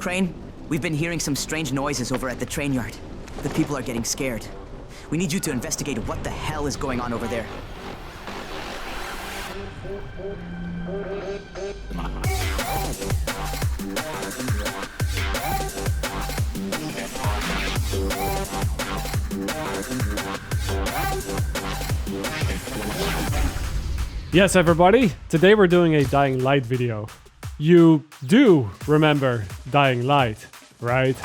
Crane, we've been hearing some strange noises over at the train yard. The people are getting scared. We need you to investigate what the hell is going on over there. Yes, everybody, today we're doing a Dying Light video. You do remember Dying Light, right?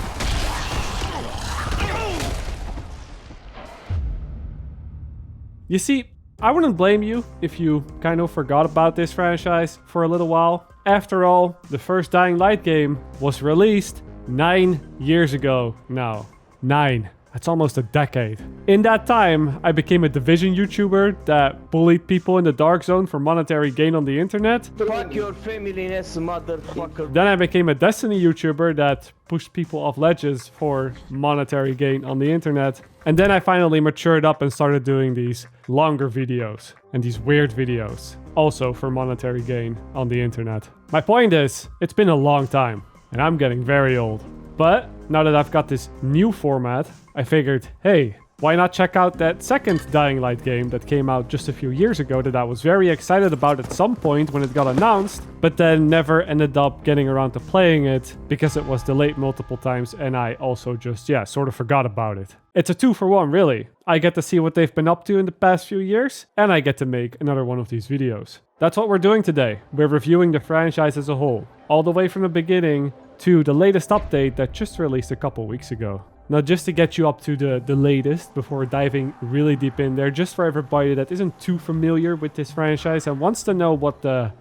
You see, I wouldn't blame you if you kind of forgot about this franchise for a little while. After all, the first Dying Light game was released 9 years ago now. 9. That's almost a decade. In that time, I became a Division YouTuber that bullied people in the Dark Zone for monetary gain on the internet. Fuck your family, motherfucker. Then I became a Destiny YouTuber that pushed people off ledges for monetary gain on the internet. And then I finally matured up and started doing these longer videos and these weird videos, also for monetary gain on the internet. My point is, it's been a long time and I'm getting very old. But now that I've got this new format, I figured, hey, why not check out that second Dying Light game that came out just a few years ago that I was very excited about at some point when it got announced, but then never ended up getting around to playing it because it was delayed multiple times and I also just, sort of forgot about it. It's a 2-for-1, really. I get to see what they've been up to in the past few years, and I get to make another one of these videos. That's what we're doing today. We're reviewing the franchise as a whole, all the way from the beginning to the latest update that just released a couple weeks ago. Now, just to get you up to the latest before diving really deep in there, just for everybody that isn't too familiar with this franchise and wants to know what the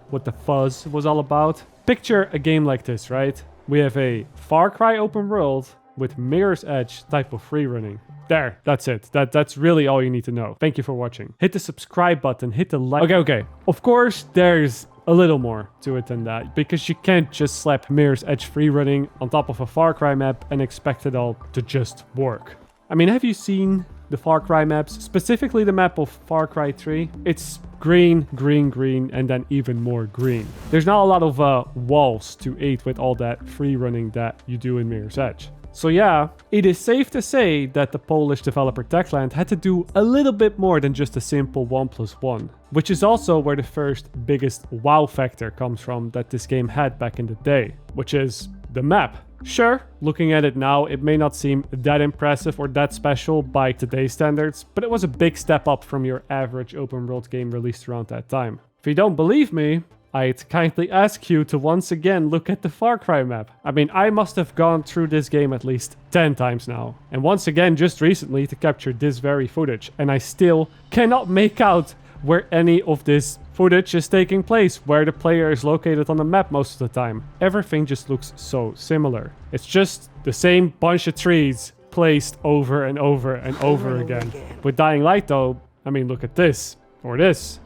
fuzz was all about, picture a game like this, right? We have a Far Cry open world with Mirror's Edge type of free running. There, that's it. That's really all you need to know. Thank you for watching. Hit the subscribe button, hit the like. Okay. Of course, there's a little more to it than that, because you can't just slap Mirror's Edge free running on top of a Far Cry map and expect it all to just work. I mean, have you seen the Far Cry maps? Specifically the map of Far Cry 3? It's green, green, green, and then even more green. There's not a lot of walls to aid with all that free running that you do in Mirror's Edge. So yeah, it is safe to say that the Polish developer Techland had to do a little bit more than just a simple 1+1, which is also where the first biggest wow factor comes from that this game had back in the day, which is the map. Sure, looking at it now, it may not seem that impressive or that special by today's standards, but it was a big step up from your average open world game released around that time. If you don't believe me, I'd kindly ask you to once again look at the Far Cry map. I mean, I must have gone through this game at least 10 times now. And once again, just recently to capture this very footage. And I still cannot make out where any of this footage is taking place, where the player is located on the map most of the time. Everything just looks so similar. It's just the same bunch of trees placed over and over and over again. With Dying Light though, I mean, look at this, or this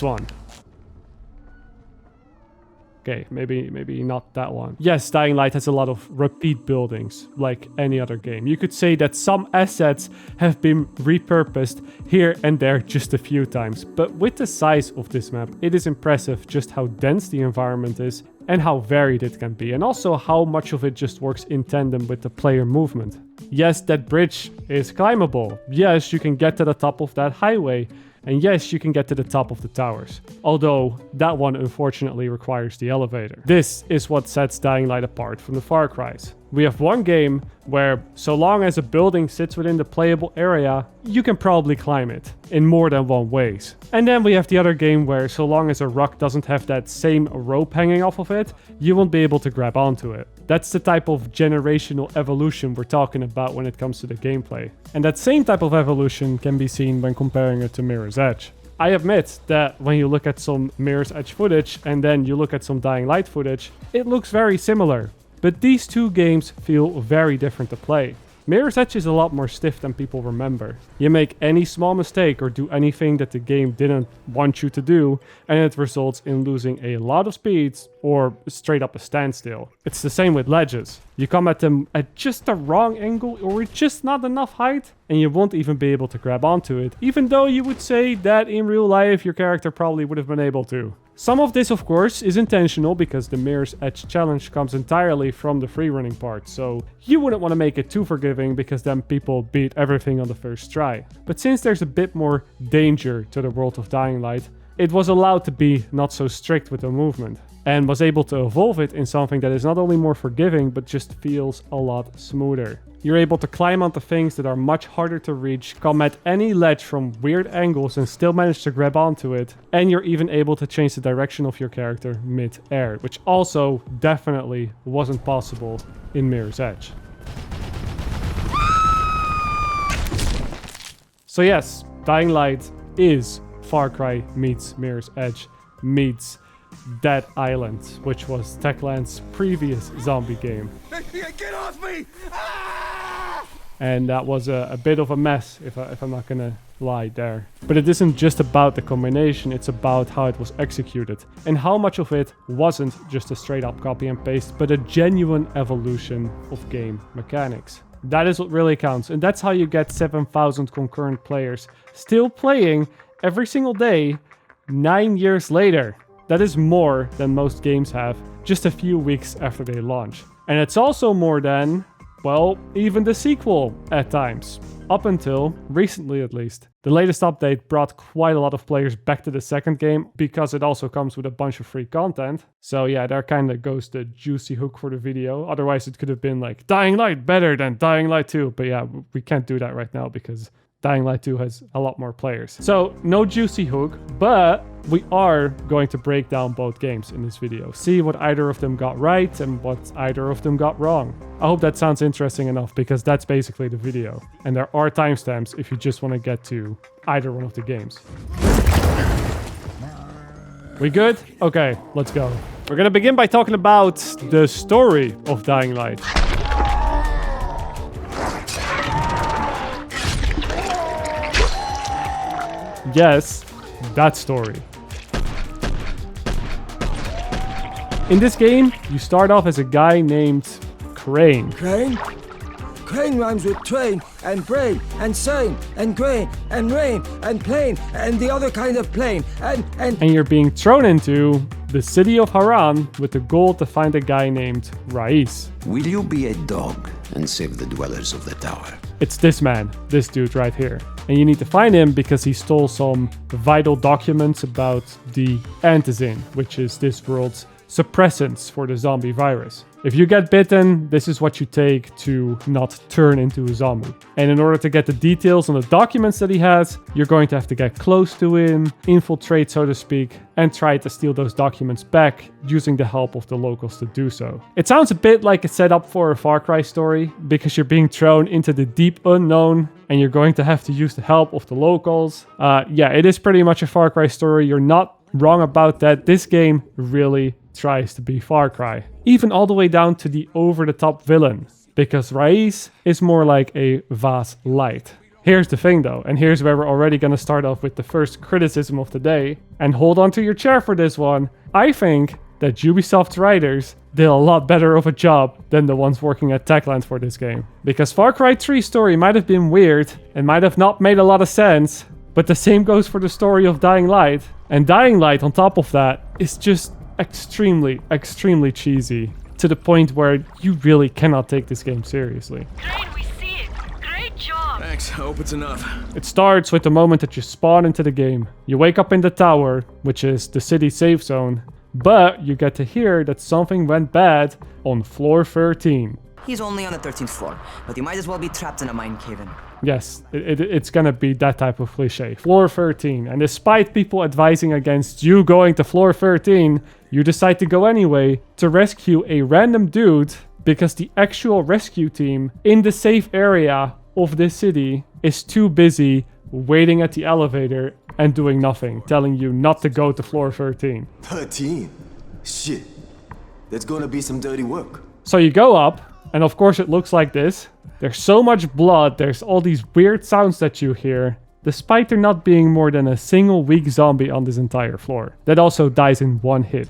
one. Okay, maybe not that one. Yes, Dying Light has a lot of repeat buildings, like any other game. You could say that some assets have been repurposed here and there just a few times. But with the size of this map, it is impressive just how dense the environment is and how varied it can be. And also how much of it just works in tandem with the player movement. Yes, that bridge is climbable. Yes, you can get to the top of that highway. And yes, you can get to the top of the towers. Although, that one unfortunately requires the elevator. This is what sets Dying Light apart from the Far Cries. We have one game where, so long as a building sits within the playable area, you can probably climb it in more than one ways. And then we have the other game where, so long as a rock doesn't have that same rope hanging off of it, you won't be able to grab onto it. That's the type of generational evolution we're talking about when it comes to the gameplay. And that same type of evolution can be seen when comparing it to Mirror's Edge. I admit that when you look at some Mirror's Edge footage and then you look at some Dying Light footage, it looks very similar. But these two games feel very different to play. Mirror's Edge is a lot more stiff than people remember. You make any small mistake or do anything that the game didn't want you to do, and it results in losing a lot of speeds or straight up a standstill. It's the same with ledges. You come at them at just the wrong angle or with just not enough height, and you won't even be able to grab onto it, even though you would say that in real life your character probably would have been able to. Some of this, of course, is intentional because the Mirror's Edge challenge comes entirely from the free-running part, so you wouldn't want to make it too forgiving because then people beat everything on the first try. But since there's a bit more danger to the world of Dying Light, it was allowed to be not so strict with the movement, and was able to evolve it in something that is not only more forgiving, but just feels a lot smoother. You're able to climb onto things that are much harder to reach, come at any ledge from weird angles and still manage to grab onto it, and you're even able to change the direction of your character mid-air, which also definitely wasn't possible in Mirror's Edge. So yes, Dying Light is Far Cry meets Mirror's Edge meets Dead Island, which was Techland's previous zombie game. Get off me! Ah! And that was a bit of a mess, if I'm not gonna lie there. But it isn't just about the combination, it's about how it was executed. And how much of it wasn't just a straight up copy and paste, but a genuine evolution of game mechanics. That is what really counts. And that's how you get 7,000 concurrent players still playing every single day 9 years later. That is more than most games have just a few weeks after they launch. And it's also more than, well, even the sequel at times. Up until recently at least. The latest update brought quite a lot of players back to the second game because it also comes with a bunch of free content. So yeah, there kind of goes the juicy hook for the video. Otherwise it could have been like Dying Light better than Dying Light 2. But yeah, we can't do that right now because Dying Light 2 has a lot more players. So no juicy hook, but we are going to break down both games in this video. See what either of them got right and what either of them got wrong. I hope that sounds interesting enough because that's basically the video. And there are timestamps if you just want to get to either one of the games. We good? Okay, let's go. We're gonna begin by talking about the story of Dying Light. Yes, that story. In this game, you start off as a guy named Crane. Crane? Crane rhymes with train, and brain, and sane, and grain, and rain, and plane, and the other kind of plane, and you're being thrown into the city of Haran with the goal to find a guy named Rais. Will you be a dog and save the dwellers of the tower? It's this man, this dude right here. And you need to find him because he stole some vital documents about the antizin, which is this world's suppressants for the zombie virus. If you get bitten, this is what you take to not turn into a zombie. And in order to get the details on the documents that he has, you're going to have to get close to him, infiltrate, so to speak, and try to steal those documents back using the help of the locals to do so. It sounds a bit like a setup for a Far Cry story because you're being thrown into the deep unknown and you're going to have to use the help of the locals. Yeah, it is pretty much a Far Cry story. You're not wrong about that. This game really tries to be Far Cry. Even all the way down to the over-the-top villain, because Rais is more like a Vaz light. Here's the thing though, and here's where we're already gonna start off with the first criticism of the day, and hold on to your chair for this one. I think that Ubisoft's writers did a lot better of a job than the ones working at Techland for this game. Because Far Cry 3's story might have been weird, and might have not made a lot of sense, but the same goes for the story of Dying Light. And Dying Light, on top of that, is just extremely cheesy to the point where you really cannot take this game seriously. Crane, we see it. Great job. Thanks, I hope it's enough. It starts with the moment that you spawn into the game. You wake up in the tower, which is the city safe zone, but you get to hear that something went bad on floor 13. He's only on the 13th floor, but you might as well be trapped in a mine cave-in. Yes, it's gonna be that type of cliche. Floor 13. And despite people advising against you going to floor 13, you decide to go anyway to rescue a random dude because the actual rescue team in the safe area of this city is too busy waiting at the elevator and doing nothing, telling you not to go to floor 13. 13? Shit. That's gonna be some dirty work. So you go up, and of course it looks like this. There's so much blood, there's all these weird sounds that you hear, despite there not being more than a single weak zombie on this entire floor. That also dies in one hit.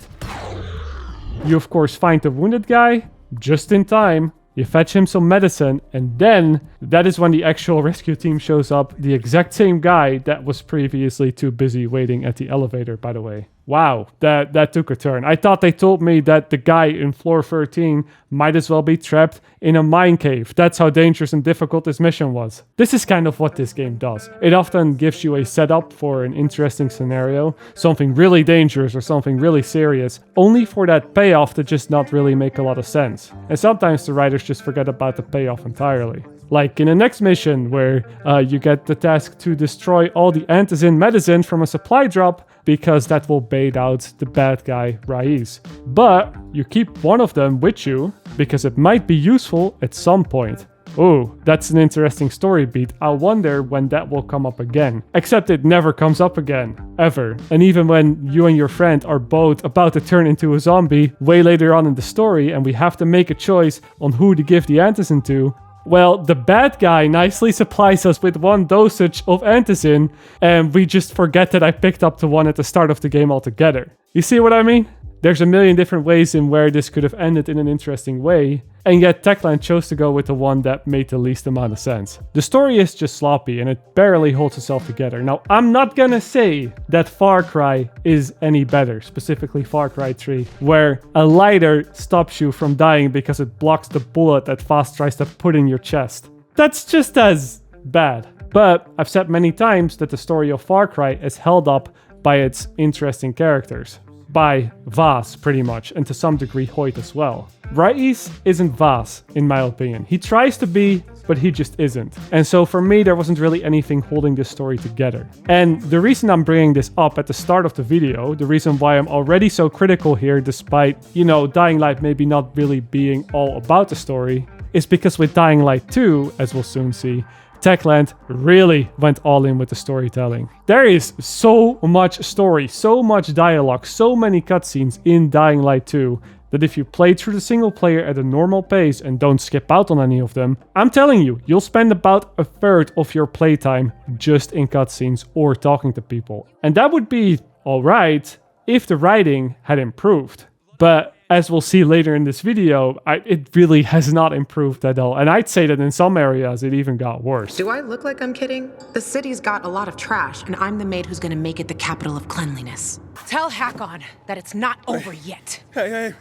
You of course find the wounded guy, just in time. You fetch him some medicine, and then that is when the actual rescue team shows up. The exact same guy that was previously too busy waiting at the elevator, by the way. Wow, that took a turn. I thought they told me that the guy in floor 13 might as well be trapped in a mine cave. That's how dangerous and difficult this mission was. This is kind of what this game does. It often gives you a setup for an interesting scenario, something really dangerous or something really serious, only for that payoff to just not really make a lot of sense. And sometimes the writers just forget about the payoff entirely. Like in the next mission where you get the task to destroy all the antizin medicine from a supply drop, because that will bait out the bad guy, Raiz. But you keep one of them with you, because it might be useful at some point. Oh, that's an interesting story beat. I wonder when that will come up again. Except it never comes up again, ever. And even when you and your friend are both about to turn into a zombie way later on in the story, and we have to make a choice on who to give the antizin to, well, the bad guy nicely supplies us with one dosage of antizin, and we just forget that I picked up the one at the start of the game altogether. You see what I mean? There's a million different ways in where this could have ended in an interesting way, and yet Techland chose to go with the one that made the least amount of sense. The story is just sloppy, and it barely holds itself together. Now, I'm not gonna say that Far Cry is any better, specifically Far Cry 3, where a lighter stops you from dying because it blocks the bullet that Fast tries to put in your chest. That's just as bad. But I've said many times that the story of Far Cry is held up by its interesting characters. By Vaas, pretty much, and to some degree Hoyt as well. Raiz isn't Vaas, in my opinion. He tries to be, but he just isn't. And so for me, there wasn't really anything holding this story together. And the reason I'm bringing this up at the start of the video, the reason why I'm already so critical here, despite, Dying Light maybe not really being all about the story, is because with Dying Light 2, as we'll soon see, Techland really went all in with the storytelling. There is so much story, so much dialogue, so many cutscenes in Dying Light 2 that if you play through the single player at a normal pace and don't skip out on any of them, I'm telling you, you'll spend about a third of your playtime just in cutscenes or talking to people. And that would be alright if the writing had improved. But as we'll see later in this video, it really has not improved at all. And I'd say that in some areas it even got worse. Do I look like I'm kidding? The city's got a lot of trash, and I'm the maid who's gonna make it the capital of cleanliness. Tell Hakon that it's not over yet. Hey.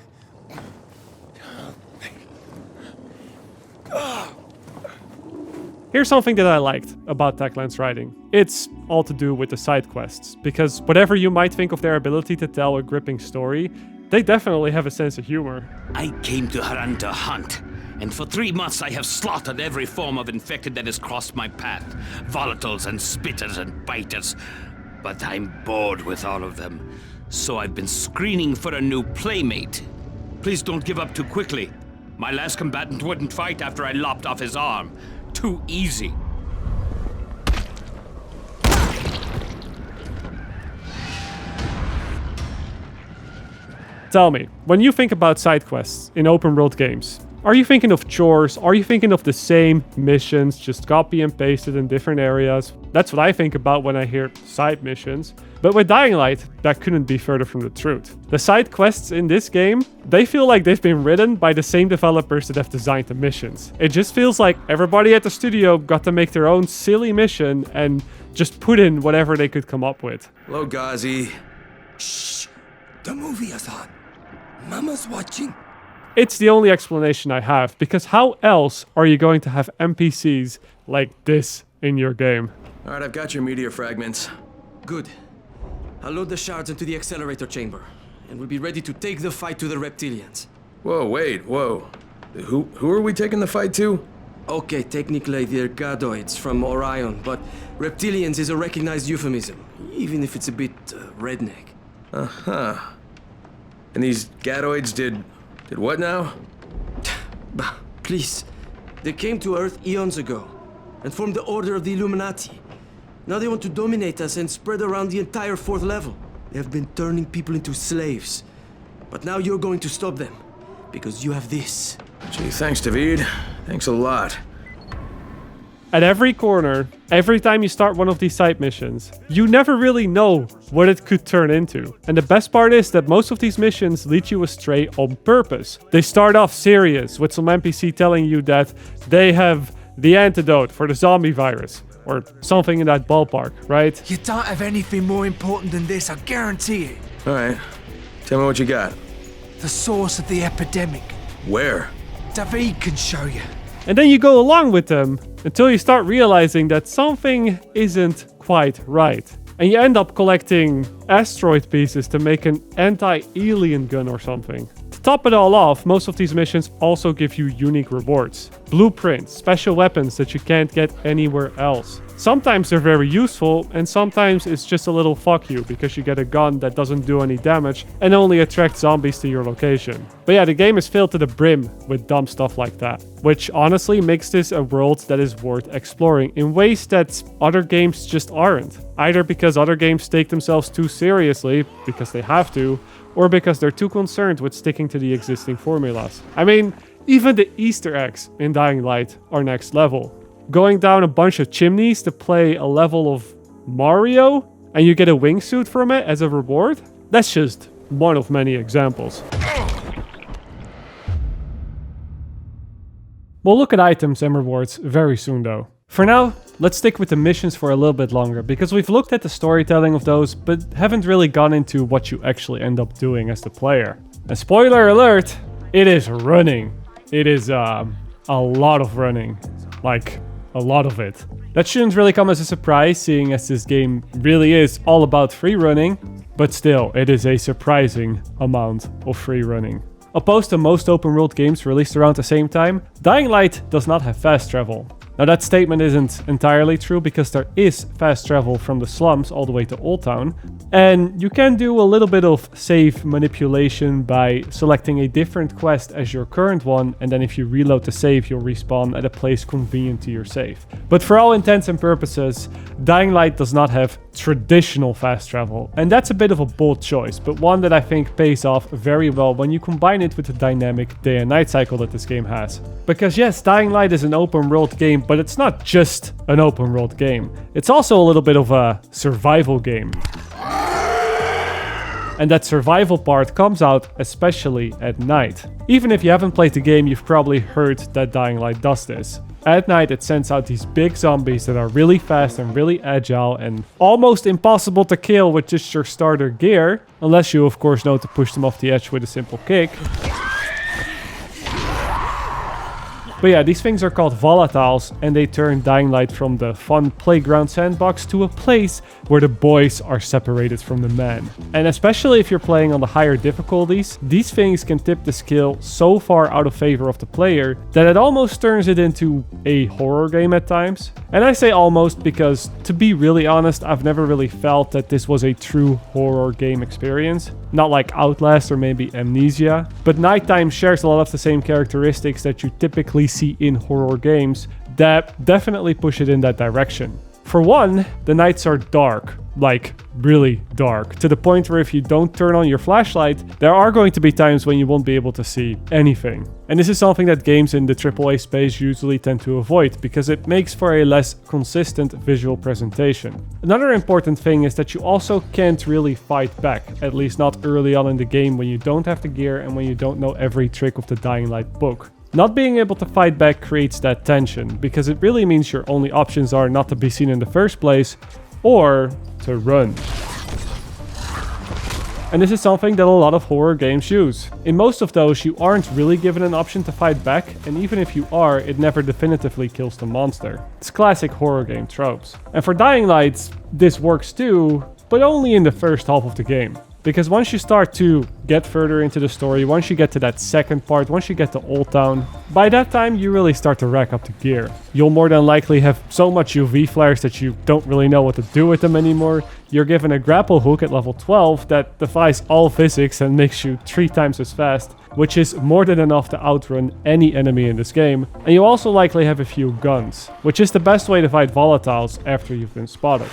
Here's something that I liked about Techland's writing. It's all to do with the side quests, because whatever you might think of their ability to tell a gripping story, they definitely have a sense of humor. I came to Haran to hunt, and for 3 months I have slaughtered every form of infected that has crossed my path. Volatiles and spitters and biters. But I'm bored with all of them, so I've been screening for a new playmate. Please don't give up too quickly. My last combatant wouldn't fight after I lopped off his arm. Too easy. Tell me, when you think about side quests in open world games, are you thinking of chores? Are you thinking of the same missions, just copy and pasted in different areas? That's what I think about when I hear side missions. But with Dying Light, that couldn't be further from the truth. The side quests in this game, they feel like they've been written by the same developers that have designed the missions. It just feels like everybody at the studio got to make their own silly mission and just put in whatever they could come up with. Hello, Ghazi. Shh. The movie is on. Mama's watching. It's the only explanation I have, because how else are you going to have NPCs like this in your game? All right, I've got your meteor fragments. Good. I'll load the shards into the accelerator chamber, and we'll be ready to take the fight to the reptilians. Whoa, wait, whoa. Who are we taking the fight to? Okay, technically they're gadoids from Orion, but reptilians is a recognized euphemism, even if it's a bit redneck. Uh-huh. And these gadoids did what now? Bah, please. They came to Earth eons ago, and formed the Order of the Illuminati. Now they want to dominate us and spread around the entire 4th level. They have been turning people into slaves. But now you're going to stop them, because you have this. Gee, thanks, David. Thanks a lot. At every corner, every time you start one of these side missions, you never really know what it could turn into. And the best part is that most of these missions lead you astray on purpose. They start off serious, with some NPC telling you that they have the antidote for the zombie virus, or something in that ballpark, right? You don't have anything more important than this, I guarantee it. All right. Tell me what you got. The source of the epidemic. Where? David can show you. And then you go along with them until you start realizing that something isn't quite right. And you end up collecting asteroid pieces to make an anti-alien gun or something. To top it all off, most of these missions also give you unique rewards. Blueprints, special weapons that you can't get anywhere else. Sometimes they're very useful, and sometimes it's just a little fuck you because you get a gun that doesn't do any damage and only attracts zombies to your location. But yeah, the game is filled to the brim with dumb stuff like that, which honestly makes this a world that is worth exploring in ways that other games just aren't. Either because other games take themselves too seriously, because they have to, or because they're too concerned with sticking to the existing formulas. I mean, even the Easter eggs in Dying Light are next level. Going down a bunch of chimneys to play a level of Mario and you get a wingsuit from it as a reward? That's just one of many examples. We'll look at items and rewards very soon though. For now, let's stick with the missions for a little bit longer because we've looked at the storytelling of those but haven't really gone into what you actually end up doing as the player. And spoiler alert, it is running. It is a lot of running. Like, a lot of it. That shouldn't really come as a surprise, seeing as this game really is all about free running, but still, it is a surprising amount of free running. Opposed to most open world games released around the same time, Dying Light does not have fast travel. Now that statement isn't entirely true because there is fast travel from the slums all the way to Old Town, and you can do a little bit of save manipulation by selecting a different quest as your current one, and then if you reload the save you'll respawn at a place convenient to your save. But for all intents and purposes, Dying Light does not have traditional fast travel, and that's a bit of a bold choice, but one that I think pays off very well when you combine it with the dynamic day and night cycle that this game has. Because yes, Dying Light is an open world game, but it's not just an open world game. It's also a little bit of a survival game. And that survival part comes out especially at night. Even if you haven't played the game, you've probably heard that Dying Light does this. At night it sends out these big zombies that are really fast and really agile and almost impossible to kill with just your starter gear, unless you of course know to push them off the edge with a simple kick. But yeah, these things are called volatiles, and they turn Dying Light from the fun playground sandbox to a place where the boys are separated from the men. And especially if you're playing on the higher difficulties, these things can tip the skill so far out of favor of the player that it almost turns it into a horror game at times. And I say almost because, to be really honest, I've never really felt that this was a true horror game experience. Not like Outlast or maybe Amnesia, but Nighttime shares a lot of the same characteristics that you typically see in horror games that definitely push it in that direction. For one, the nights are dark, like really dark, to the point where if you don't turn on your flashlight, there are going to be times when you won't be able to see anything. And this is something that games in the AAA space usually tend to avoid because it makes for a less consistent visual presentation. Another important thing is that you also can't really fight back, at least not early on in the game when you don't have the gear and when you don't know every trick of the Dying Light book. Not being able to fight back creates that tension, because it really means your only options are not to be seen in the first place, or to run. And this is something that a lot of horror games use. In most of those, you aren't really given an option to fight back, and even if you are, it never definitively kills the monster. It's classic horror game tropes. And for Dying Light, this works too, but only in the first half of the game. Because once you start to get further into the story, once you get to that second part, once you get to Old Town, by that time you really start to rack up the gear. You'll more than likely have so much UV flares that you don't really know what to do with them anymore. You're given a grapple hook at level 12 that defies all physics and makes you 3 times as fast, which is more than enough to outrun any enemy in this game. And you also likely have a few guns, which is the best way to fight volatiles after you've been spotted.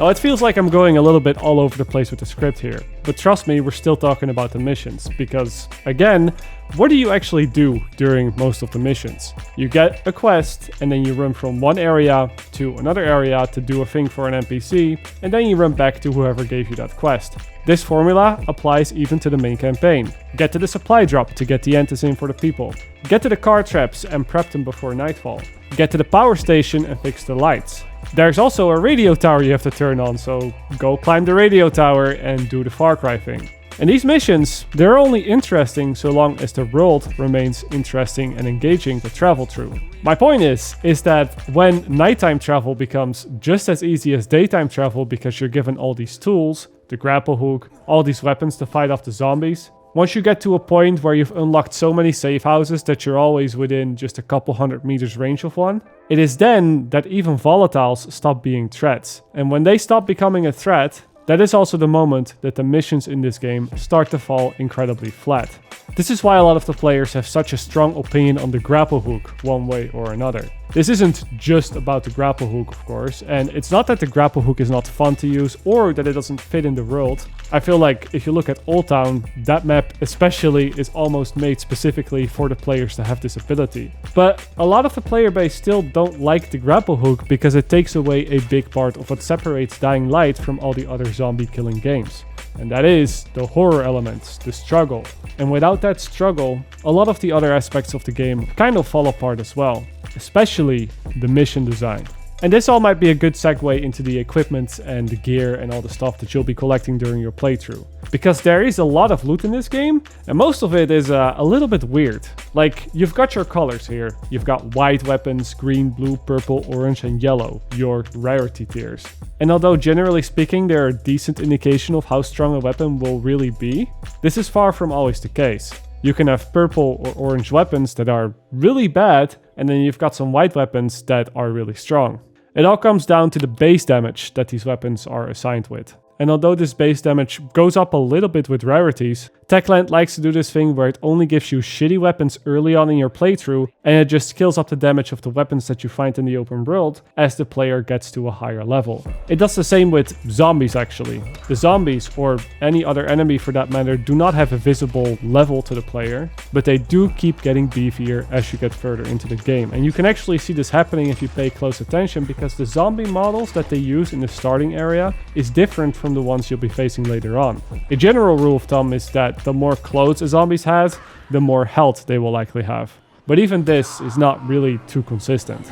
Now it feels like I'm going a little bit all over the place with the script here, but trust me, we're still talking about the missions, because again, what do you actually do during most of the missions? You get a quest, and then you run from one area to another area to do a thing for an NPC, and then you run back to whoever gave you that quest. This formula applies even to the main campaign. Get to the supply drop to get the antizin for the people. Get to the car traps and prep them before nightfall. Get to the power station and fix the lights. There's also a radio tower you have to turn on, so go climb the radio tower and do the Far Cry thing. And these missions, they're only interesting so long as the world remains interesting and engaging to travel through. My point is that when nighttime travel becomes just as easy as daytime travel because you're given all these tools, the grapple hook, all these weapons to fight off the zombies, once you get to a point where you've unlocked so many safe houses that you're always within just a couple 100 meters range of one, it is then that even volatiles stop being threats. And when they stop becoming a threat, that is also the moment that the missions in this game start to fall incredibly flat. This is why a lot of the players have such a strong opinion on the grapple hook, one way or another. This isn't just about the grapple hook, of course, and it's not that the grapple hook is not fun to use or that it doesn't fit in the world. I feel like if you look at Old Town, that map especially is almost made specifically for the players to have this ability. But a lot of the player base still don't like the grapple hook because it takes away a big part of what separates Dying Light from all the other zombie killing games. And that is the horror elements, the struggle. And without that struggle, a lot of the other aspects of the game kind of fall apart as well, especially the mission design. And this all might be a good segue into the equipment and the gear and all the stuff that you'll be collecting during your playthrough. Because there is a lot of loot in this game, and most of it is a little bit weird. Like, you've got your colors here. You've got white weapons, green, blue, purple, orange, and yellow, your rarity tiers. And although generally speaking they're a decent indication of how strong a weapon will really be, this is far from always the case. You can have purple or orange weapons that are really bad, and then you've got some white weapons that are really strong. It all comes down to the base damage that these weapons are assigned with. And although this base damage goes up a little bit with rarities, Techland likes to do this thing where it only gives you shitty weapons early on in your playthrough, and it just scales up the damage of the weapons that you find in the open world as the player gets to a higher level. It does the same with zombies actually. The zombies, or any other enemy for that matter, do not have a visible level to the player, but they do keep getting beefier as you get further into the game. And you can actually see this happening if you pay close attention, because the zombie models that they use in the starting area is different from the ones you'll be facing later on. A general rule of thumb is that the more clothes a zombie has, the more health they will likely have. But even this is not really too consistent.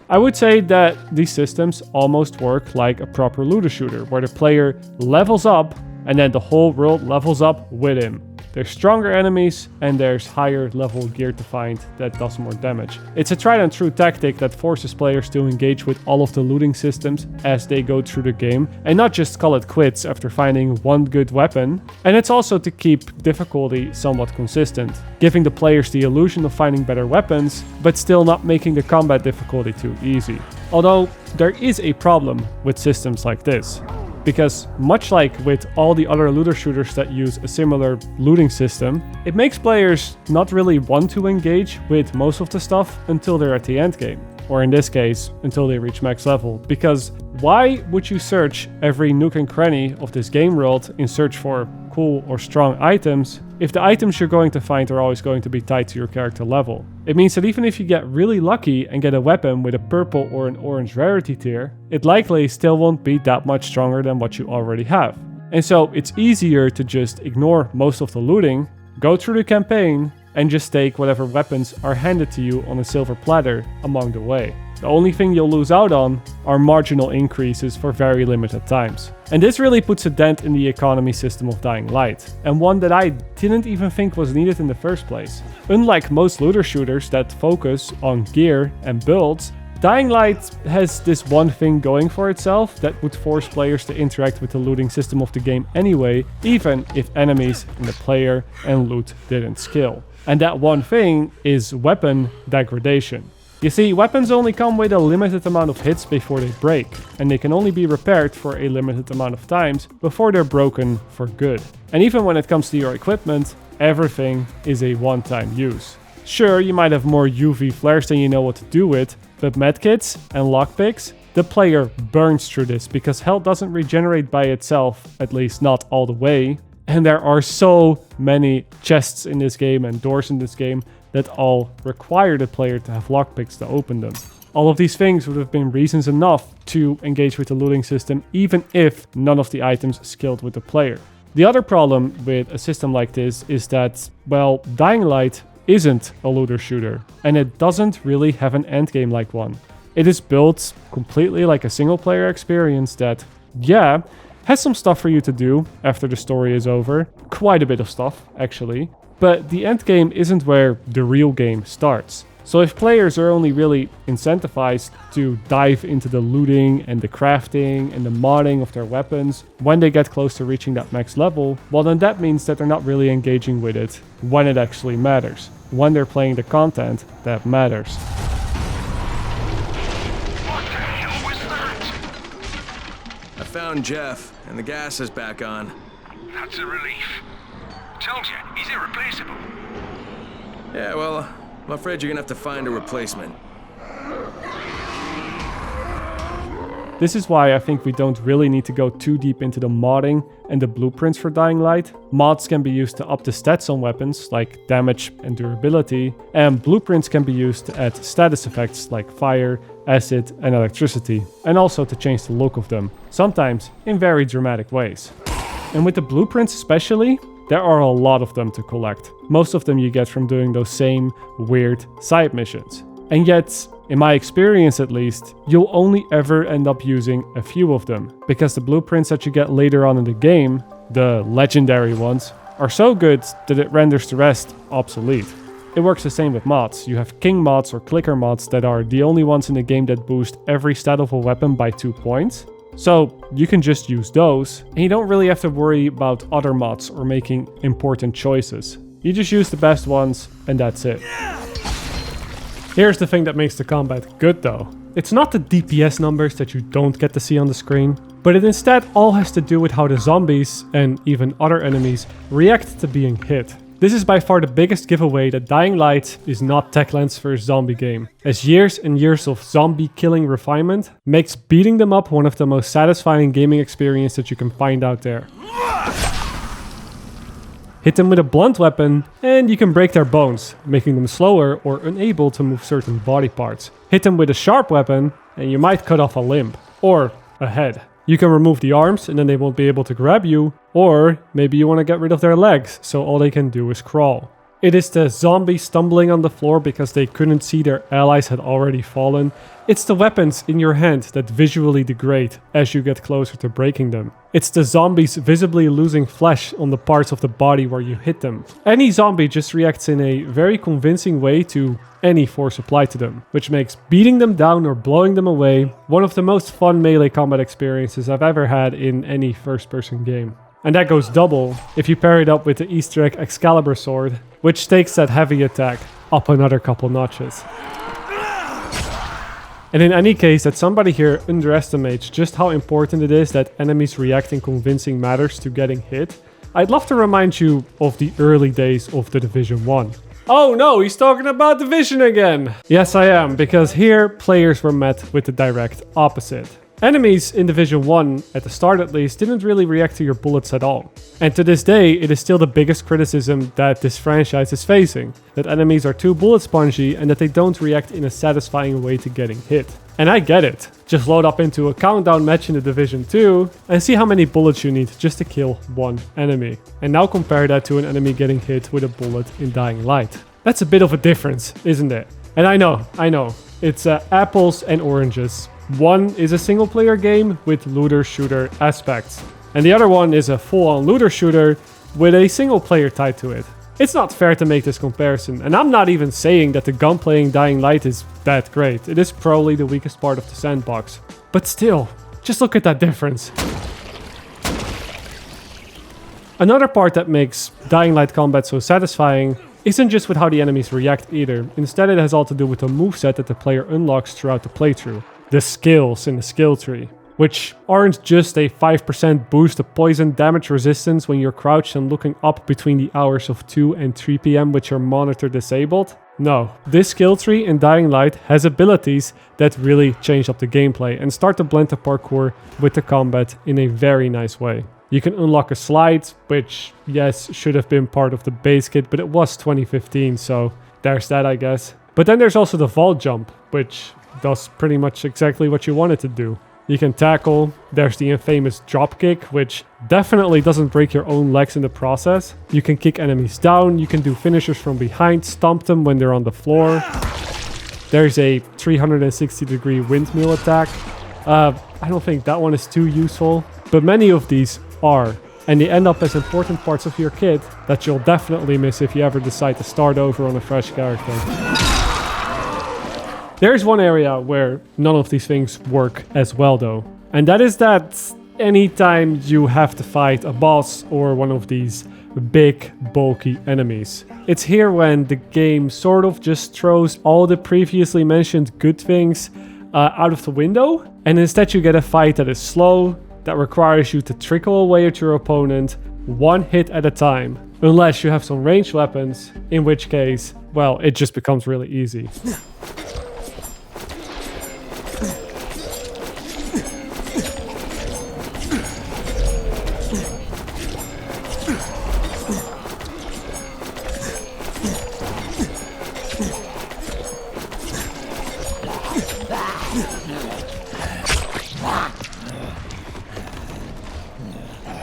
I would say that these systems almost work like a proper looter shooter, where the player levels up and then the whole world levels up with him. There's stronger enemies and there's higher level gear to find that does more damage. It's a tried and true tactic that forces players to engage with all of the looting systems as they go through the game and not just call it quits after finding one good weapon. And it's also to keep difficulty somewhat consistent, giving the players the illusion of finding better weapons, but still not making the combat difficulty too easy. Although there is a problem with systems like this. Because much like with all the other looter shooters that use a similar looting system, it makes players not really want to engage with most of the stuff until they're at the end game. Or in this case, until they reach max level. Because why would you search every nook and cranny of this game world in search for cool or strong items if the items you're going to find are always going to be tied to your character level? It means that even if you get really lucky and get a weapon with a purple or an orange rarity tier, it likely still won't be that much stronger than what you already have. And so it's easier to just ignore most of the looting, go through the campaign, and just take whatever weapons are handed to you on a silver platter along the way. The only thing you'll lose out on are marginal increases for very limited times. And this really puts a dent in the economy system of Dying Light, and one that I didn't even think was needed in the first place. Unlike most looter shooters that focus on gear and builds, Dying Light has this one thing going for itself that would force players to interact with the looting system of the game anyway, even if enemies and the player and loot didn't scale. And that one thing is weapon degradation. You see, weapons only come with a limited amount of hits before they break, and they can only be repaired for a limited amount of times before they're broken for good. And even when it comes to your equipment, everything is a one-time use. Sure, you might have more UV flares than you know what to do with, but medkits and lockpicks, the player burns through this because health doesn't regenerate by itself, at least not all the way. And there are so many chests in this game and doors in this game that all require the player to have lockpicks to open them. All of these things would have been reasons enough to engage with the looting system, even if none of the items scaled with the player. The other problem with a system like this is that, well, Dying Light isn't a looter shooter, and it doesn't really have an endgame like one. It is built completely like a single player experience that, yeah, has some stuff for you to do after the story is over. Quite a bit of stuff, actually. But the endgame isn't where the real game starts. So if players are only really incentivized to dive into the looting and the crafting and the modding of their weapons when they get close to reaching that max level, well then that means that they're not really engaging with it when it actually matters. When they're playing the content that matters. What the hell was that? I found Jeff, and the gas is back on. That's a relief. Told you, he's irreplaceable. Yeah, well, I'm afraid you're gonna have to find a replacement. This is why I think we don't really need to go too deep into the modding and the blueprints for Dying Light. Mods can be used to up the stats on weapons, like damage and durability, and blueprints can be used to add status effects like fire, acid, and electricity, and also to change the look of them, sometimes in very dramatic ways. And with the blueprints especially, there are a lot of them to collect. Most of them you get from doing those same weird side missions. And yet, in my experience at least, you'll only ever end up using a few of them, because the blueprints that you get later on in the game, the legendary ones, are so good that it renders the rest obsolete. It works the same with mods. You have king mods or clicker mods that are the only ones in the game that boost every stat of a weapon by 2 points. So you can just use those, and you don't really have to worry about other mods or making important choices. You just use the best ones, and that's it. Here's the thing that makes the combat good though. It's not the DPS numbers that you don't get to see on the screen, but it instead all has to do with how the zombies, and even other enemies, react to being hit. This is by far the biggest giveaway that Dying Light is not Techland's first zombie game, as years and years of zombie killing refinement makes beating them up one of the most satisfying gaming experiences that you can find out there. Hit them with a blunt weapon and you can break their bones, making them slower or unable to move certain body parts. Hit them with a sharp weapon and you might cut off a limb, or a head. You can remove the arms and then they won't be able to grab you, or maybe you want to get rid of their legs, so all they can do is crawl. It is the zombies stumbling on the floor because they couldn't see their allies had already fallen. It's the weapons in your hand that visually degrade as you get closer to breaking them. It's the zombies visibly losing flesh on the parts of the body where you hit them. Any zombie just reacts in a very convincing way to any force applied to them, which makes beating them down or blowing them away one of the most fun melee combat experiences I've ever had in any first-person game. And that goes double if you pair it up with the Easter egg Excalibur sword, which takes that heavy attack up another couple notches. And in any case, that somebody here underestimates just how important it is that enemies react in convincing matters to getting hit, I'd love to remind you of the early days of the Division 1. Oh no, he's talking about Division again! Yes, I am, because here players were met with the direct opposite. Enemies in Division 1, at the start at least, didn't really react to your bullets at all. And to this day, it is still the biggest criticism that this franchise is facing. That enemies are too bullet spongy and that they don't react in a satisfying way to getting hit. And I get it. Just load up into a countdown match in the Division 2 and see how many bullets you need just to kill one enemy. And now compare that to an enemy getting hit with a bullet in Dying Light. That's a bit of a difference, isn't it? And I know. It's apples and oranges. One is a single player game with looter shooter aspects, and the other one is a full-on looter shooter with a single player tied to it. It's not fair to make this comparison, and I'm not even saying that the gunplay in Dying Light is that great. It is probably the weakest part of the sandbox. But still, just look at that difference. Another part that makes Dying Light combat so satisfying isn't just with how the enemies react either. Instead, it has all to do with the moveset that the player unlocks throughout the playthrough. The skills in the skill tree, which aren't just a 5% boost to poison damage resistance when you're crouched and looking up between the hours of 2 and 3 PM with your monitor disabled. No, this skill tree in Dying Light has abilities that really change up the gameplay and start to blend the parkour with the combat in a very nice way. You can unlock a slide, which, yes, should have been part of the base kit, but it was 2015, so there's that, I guess. But then there's also the vault jump, which does pretty much exactly what you want it to do. You can tackle, there's the infamous drop kick, which definitely doesn't break your own legs in the process. You can kick enemies down, you can do finishers from behind, stomp them when they're on the floor. There's a 360-degree windmill attack. I don't think that one is too useful, but many of these are. And they end up as important parts of your kit that you'll definitely miss if you ever decide to start over on a fresh character. There's one area where none of these things work as well though. And that is that anytime you have to fight a boss or one of these big, bulky enemies. It's here when the game sort of just throws all the previously mentioned good things out of the window. And instead you get a fight that is slow, that requires you to trickle away at your opponent one hit at a time. Unless you have some ranged weapons, in which case, well, it just becomes really easy.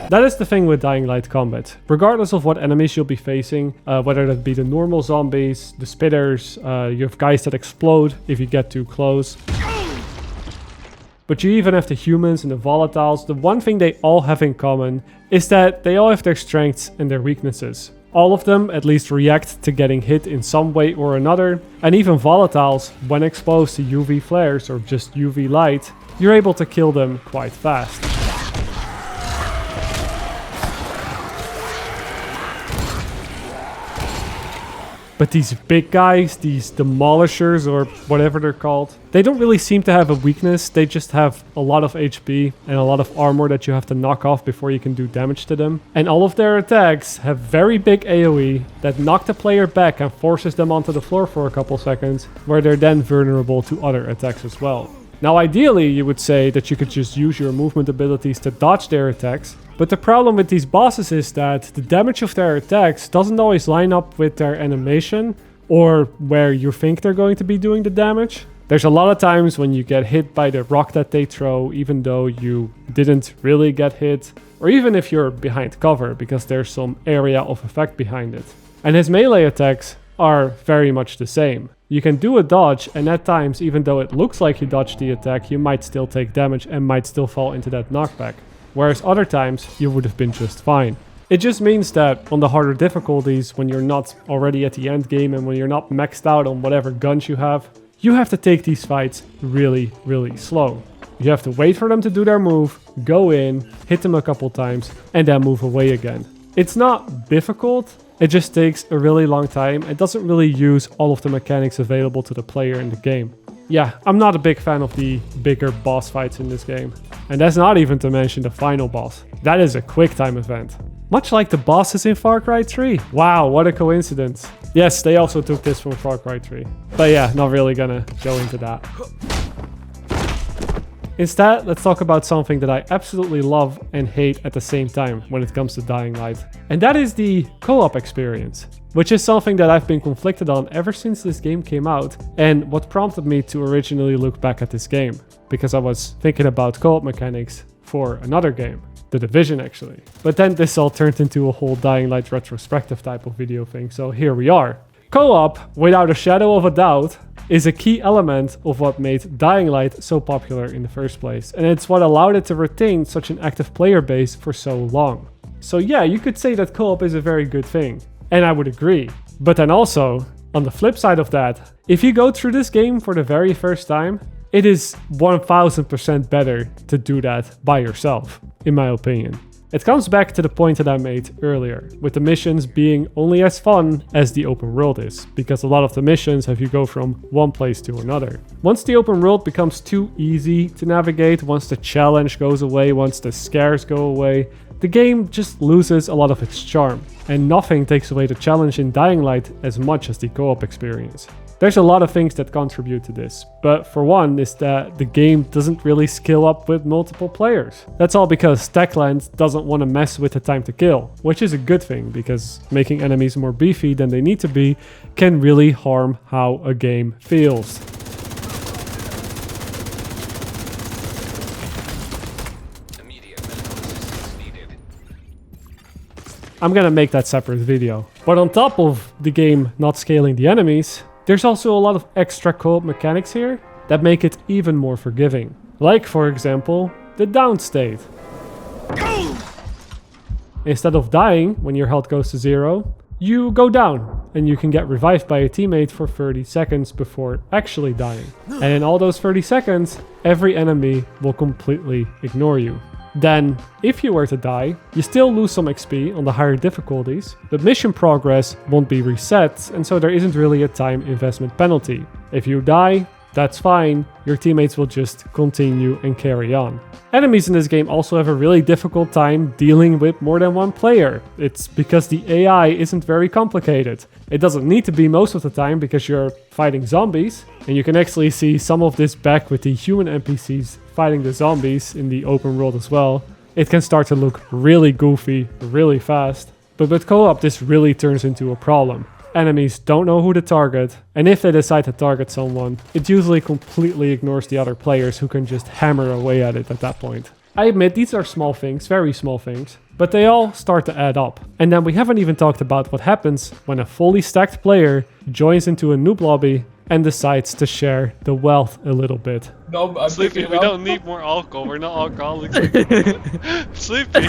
That is the thing with Dying Light combat. Regardless of what enemies you'll be facing, whether that be the normal zombies, the spitters, you have guys that explode if you get too close. But you even have the humans and the volatiles. The one thing they all have in common is that they all have their strengths and their weaknesses. All of them at least react to getting hit in some way or another. And even volatiles, when exposed to UV flares or just UV light, you're able to kill them quite fast. But these big guys, these demolishers or whatever they're called, they don't really seem to have a weakness. They just have a lot of HP and a lot of armor that you have to knock off before you can do damage to them. And all of their attacks have very big AoE that knock the player back and forces them onto the floor for a couple seconds, where they're then vulnerable to other attacks as well. Now ideally you would say that you could just use your movement abilities to dodge their attacks, but the problem with these bosses is that the damage of their attacks doesn't always line up with their animation or where you think they're going to be doing the damage. There's a lot of times when you get hit by the rock that they throw even though you didn't really get hit, or even if you're behind cover because there's some area of effect behind it. And his melee attacks are very much the same. You can do a dodge, and at times, even though it looks like you dodged the attack, you might still take damage and might still fall into that knockback. Whereas other times, you would have been just fine. It just means that on the harder difficulties, when you're not already at the end game and when you're not maxed out on whatever guns you have to take these fights really, really slow. You have to wait for them to do their move, go in, hit them a couple times, and then move away again. It's not difficult. It just takes a really long time. It doesn't really use all of the mechanics available to the player in the game. Yeah, I'm not a big fan of the bigger boss fights in this game. And that's not even to mention the final boss. That is a quick time event. Much like the bosses in Far Cry 3. Wow, what a coincidence. Yes, they also took this from Far Cry 3. But yeah, not really gonna go into that. Instead, let's talk about something that I absolutely love and hate at the same time when it comes to Dying Light. And that is the co-op experience, which is something that I've been conflicted on ever since this game came out, and what prompted me to originally look back at this game, because I was thinking about co-op mechanics for another game, The Division actually. But then this all turned into a whole Dying Light retrospective type of video thing, so here we are. Co-op, without a shadow of a doubt, is a key element of what made Dying Light so popular in the first place, and it's what allowed it to retain such an active player base for so long. So yeah, you could say that co-op is a very good thing, and I would agree. But then also, on the flip side of that, if you go through this game for the very first time, it is 1000% better to do that by yourself, in my opinion. It comes back to the point that I made earlier, with the missions being only as fun as the open world is, because a lot of the missions have you go from one place to another. Once the open world becomes too easy to navigate, once the challenge goes away, once the scares go away, the game just loses a lot of its charm, and nothing takes away the challenge in Dying Light as much as the co-op experience. There's a lot of things that contribute to this, but for one is that the game doesn't really scale up with multiple players. That's all because Techland doesn't want to mess with the time to kill, which is a good thing because making enemies more beefy than they need to be can really harm how a game feels. I'm gonna make that separate video. But on top of the game not scaling the enemies, there's also a lot of extra co-op mechanics here that make it even more forgiving. Like, for example, the down state. Instead of dying when your health goes to 0, you go down and you can get revived by a teammate for 30 seconds before actually dying. And in all those 30 seconds, every enemy will completely ignore you. Then, if you were to die, you still lose some XP on the higher difficulties, but mission progress won't be reset, and so there isn't really a time investment penalty. If you die, that's fine, your teammates will just continue and carry on. Enemies in this game also have a really difficult time dealing with more than one player. It's because the AI isn't very complicated. It doesn't need to be most of the time because you're fighting zombies, and you can actually see some of this back with the human NPCs fighting the zombies in the open world as well. It can start to look really goofy, really fast, but with co-op this really turns into a problem. Enemies don't know who to target, and if they decide to target someone, it usually completely ignores the other players who can just hammer away at it at that point. I admit these are small things, very small things, but they all start to add up. And then we haven't even talked about what happens when a fully stacked player joins into a noob lobby and decides to share the wealth a little bit. No, I'm Sleepy, we don't need more alcohol. We're not alcoholics. Sleepy.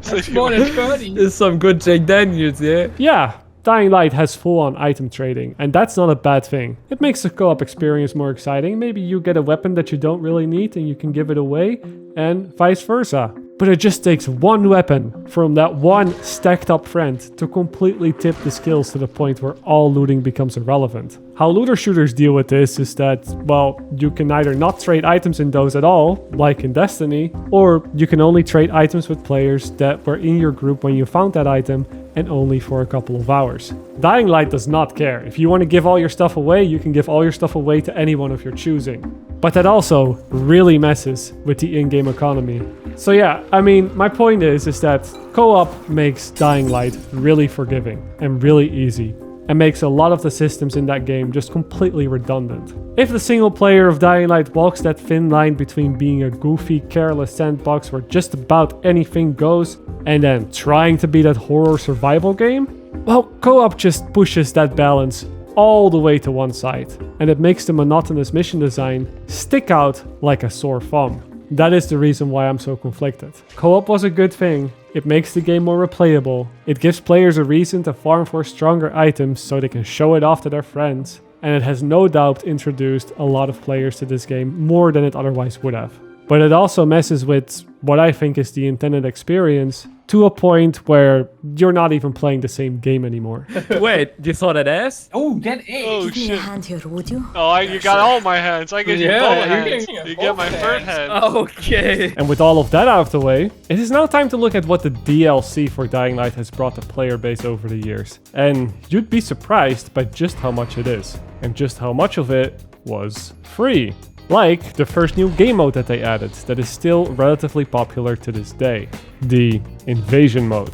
That's more than 30. There's some good Jack Daniels, yeah? Yeah, Dying Light has full-on item trading, and that's not a bad thing. It makes the co-op experience more exciting. Maybe you get a weapon that you don't really need and you can give it away, and vice versa. But it just takes one weapon from that one stacked up friend to completely tip the scales to the point where all looting becomes irrelevant. How looter shooters deal with this is that, well, you can either not trade items in those at all, like in Destiny, or you can only trade items with players that were in your group when you found that item and only for a couple of hours. Dying Light does not care. If you want to give all your stuff away, you can give all your stuff away to anyone of your choosing. But that also really messes with the in-game economy. So yeah, I mean, my point is that co-op makes Dying Light really forgiving and really easy, and makes a lot of the systems in that game just completely redundant. If the single player of Dying Light walks that thin line between being a goofy, careless sandbox where just about anything goes, and then trying to be that horror survival game, well, co-op just pushes that balance all the way to one side, and it makes the monotonous mission design stick out like a sore thumb. That is the reason why I'm so conflicted. Co-op was a good thing. It makes the game more replayable. It gives players a reason to farm for stronger items so they can show it off to their friends. And it has no doubt introduced a lot of players to this game more than it otherwise would have. But it also messes with what I think is the intended experience to a point where you're not even playing the same game anymore. Wait, you saw that ass? Oh, that is. Oh Give me a shit. hand here, would you? Oh, you got all my hands. I give you Yeah, both you're hands. getting You both get my third hands. hand. Okay. And with all of that out of the way, it is now time to look at what the DLC for Dying Light has brought the player base over the years. And you'd be surprised by just how much it is, and just how much of it was free. Like the first new game mode that they added that is still relatively popular to this day, the Invasion mode.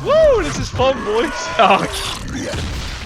Woo, this is fun, boys.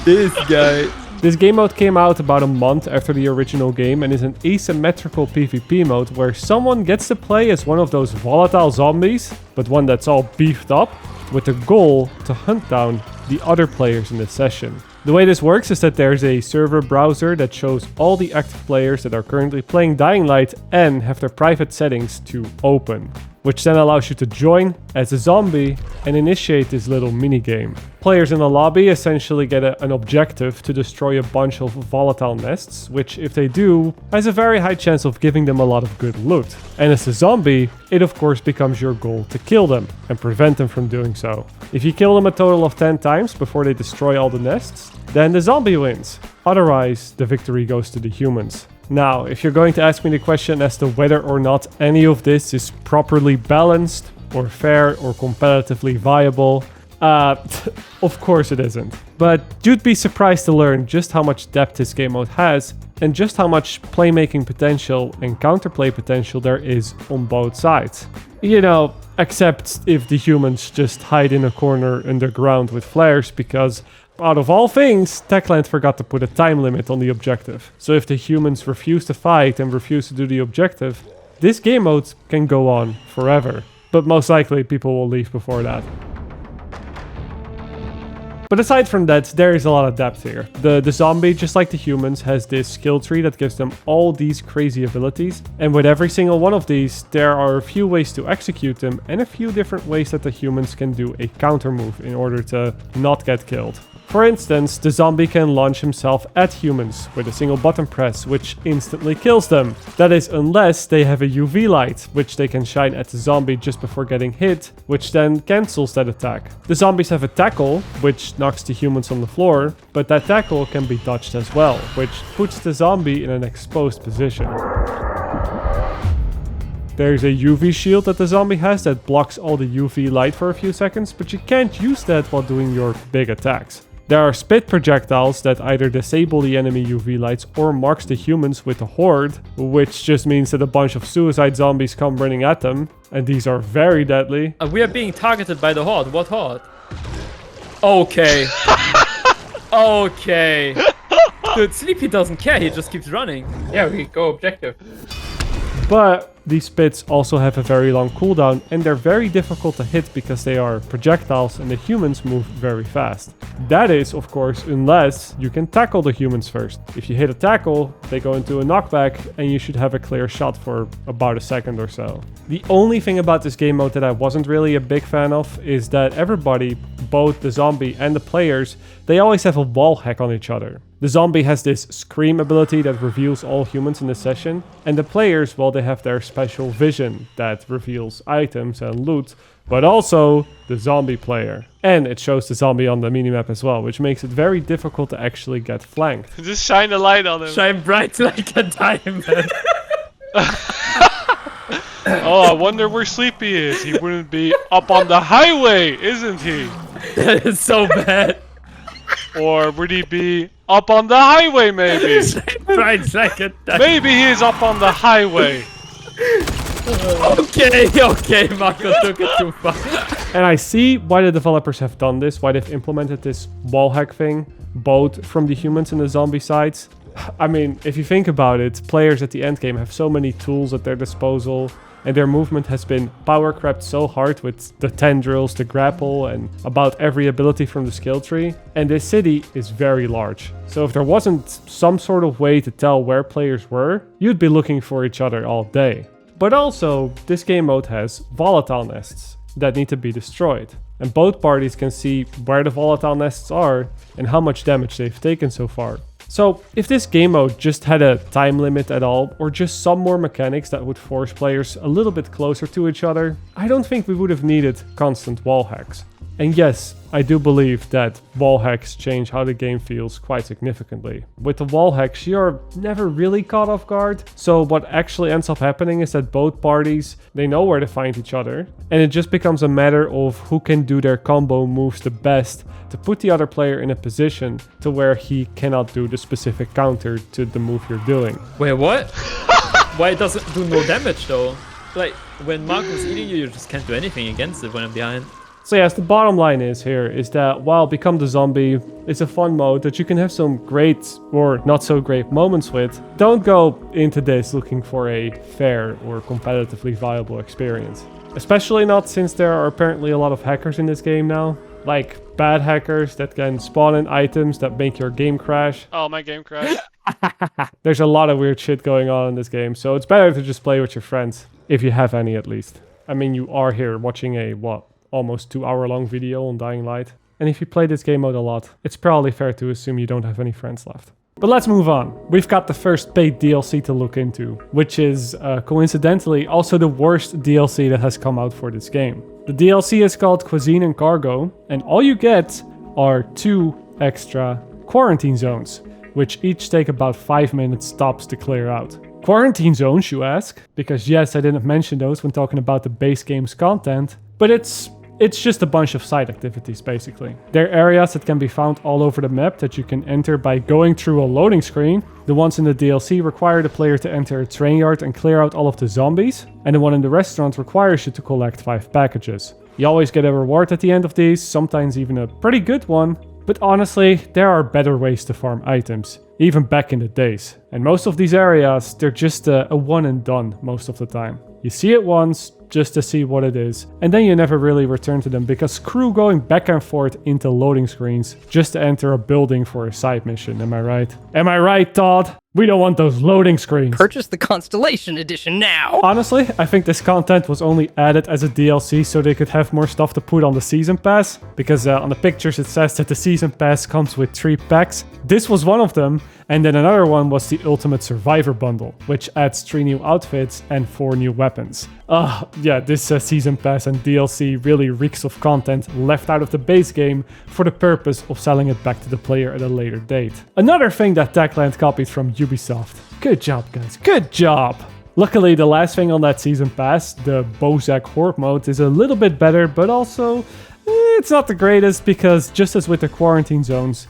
This guy. This game mode came out about a month after the original game and is an asymmetrical PvP mode where someone gets to play as one of those volatile zombies, but one that's all beefed up, with the goal to hunt down the other players in the session. The way this works is that there's a server browser that shows all the active players that are currently playing Dying Light and have their private settings to open, which then allows you to join as a zombie and initiate this little minigame. Players in the lobby essentially get an objective to destroy a bunch of volatile nests, which if they do, has a very high chance of giving them a lot of good loot. And as a zombie, it of course becomes your goal to kill them and prevent them from doing so. If you kill them a total of 10 times before they destroy all the nests, then the zombie wins. Otherwise, the victory goes to the humans. Now, if you're going to ask me the question as to whether or not any of this is properly balanced, or fair or competitively viable. Of course it isn't. But you'd be surprised to learn just how much depth this game mode has and just how much playmaking potential and counterplay potential there is on both sides. You know, except if the humans just hide in a corner underground with flares because, out of all things, Techland forgot to put a time limit on the objective. So if the humans refuse to fight and refuse to do the objective, this game mode can go on forever. But most likely people will leave before that. But aside from that, there is a lot of depth here. The zombie, just like the humans, has this skill tree that gives them all these crazy abilities. And with every single one of these, there are a few ways to execute them and a few different ways that the humans can do a counter move in order to not get killed. For instance, the zombie can launch himself at humans with a single button press, which instantly kills them. That is, unless they have a UV light, which they can shine at the zombie just before getting hit, which then cancels that attack. The zombies have a tackle, which knocks the humans on the floor, but that tackle can be dodged as well, which puts the zombie in an exposed position. There's a UV shield that the zombie has that blocks all the UV light for a few seconds, but you can't use that while doing your big attacks. There are spit projectiles that either disable the enemy UV lights or marks the humans with a horde, which just means that a bunch of suicide zombies come running at them, and these are very deadly. We are being targeted by the horde. What horde? Okay. Okay. Dude, Sleepy doesn't care, he just keeps running. Yeah, we go objective. But these spits also have a very long cooldown and they're very difficult to hit because they are projectiles and the humans move very fast. That is, of course, unless you can tackle the humans first. If you hit a tackle, they go into a knockback and you should have a clear shot for about a second or so. The only thing about this game mode that I wasn't really a big fan of is that everybody, both the zombie and the players, they always have a wall hack on each other. The zombie has this scream ability that reveals all humans in the session, and the players, well, they have their special vision that reveals items and loot, but also the zombie player. And it shows the zombie on the minimap as well, which makes it very difficult to actually get flanked. Just shine a light on him. Shine bright like a diamond. Oh, I wonder where Sleepy is. He wouldn't be up on the highway, isn't he? That is so bad. Or would he be up on the highway, maybe? Bright like a diamond. Maybe he is up on the highway. Okay, Marco took it too far. And I see why the developers have done this, why they've implemented this wall hack thing, both from the humans and the zombie sides. I mean, if you think about it, players at the end game have so many tools at their disposal, and their movement has been power crept so hard with the tendrils, the grapple, and about every ability from the skill tree. And this city is very large. So if there wasn't some sort of way to tell where players were, you'd be looking for each other all day. But also, this game mode has volatile nests that need to be destroyed. And both parties can see where the volatile nests are and how much damage they've taken so far. So, if this game mode just had a time limit at all, or just some more mechanics that would force players a little bit closer to each other, I don't think we would have needed constant wall hacks. And yes, I do believe that wall hacks change how the game feels quite significantly. With the wall hacks, you're never really caught off guard, so what actually ends up happening is that both parties, they know where to find each other, and it just becomes a matter of who can do their combo moves the best to put the other player in a position to where he cannot do the specific counter to the move you're doing. Wait, what? Why it doesn't do no damage though? Like, when Marco's eating you, you just can't do anything against it when I'm behind. So yes, the bottom line is that while Become the Zombie is a fun mode that you can have some great or not so great moments with, don't go into this looking for a fair or competitively viable experience. Especially not since there are apparently a lot of hackers in this game now. Like bad hackers that can spawn in items that make your game crash. Oh, my game crashed. There's a lot of weird shit going on in this game, so it's better to just play with your friends, if you have any at least. I mean, you are here watching a, almost 2-hour-long video on Dying Light. And if you play this game mode a lot, it's probably fair to assume you don't have any friends left. But let's move on. We've got the first paid DLC to look into, which is coincidentally also the worst DLC that has come out for this game. The DLC is called Cuisine and Cargo, and all you get are 2 extra quarantine zones, which each take about 5 minutes tops to clear out. Quarantine zones, you ask? Because yes, I didn't mention those when talking about the base game's content, but it's just a bunch of side activities, basically. They're areas that can be found all over the map that you can enter by going through a loading screen. The ones in the DLC require the player to enter a train yard and clear out all of the zombies, and the one in the restaurant requires you to collect 5 packages. You always get a reward at the end of these, sometimes even a pretty good one, but honestly, there are better ways to farm items, even back in the days. And most of these areas, they're just a one and done most of the time. You see it once, just to see what it is, and then you never really return to them because screw going back and forth into loading screens just to enter a building for a side mission, am I right? Am I right, Todd? We don't want those loading screens. Purchase the Constellation Edition now! Honestly, I think this content was only added as a DLC so they could have more stuff to put on the Season Pass, because on the pictures it says that the Season Pass comes with 3 packs. This was one of them, and then another one was the Ultimate Survivor Bundle, which adds 3 new outfits and 4 new weapons. Yeah, this Season Pass and DLC really reeks of content left out of the base game for the purpose of selling it back to the player at a later date. Another thing that Techland copied from Ubisoft. Good job, guys. Good job! Luckily, the last thing on that Season Pass, the Bozak Horde mode, is a little bit better, but also it's not the greatest because just as with the quarantine zones,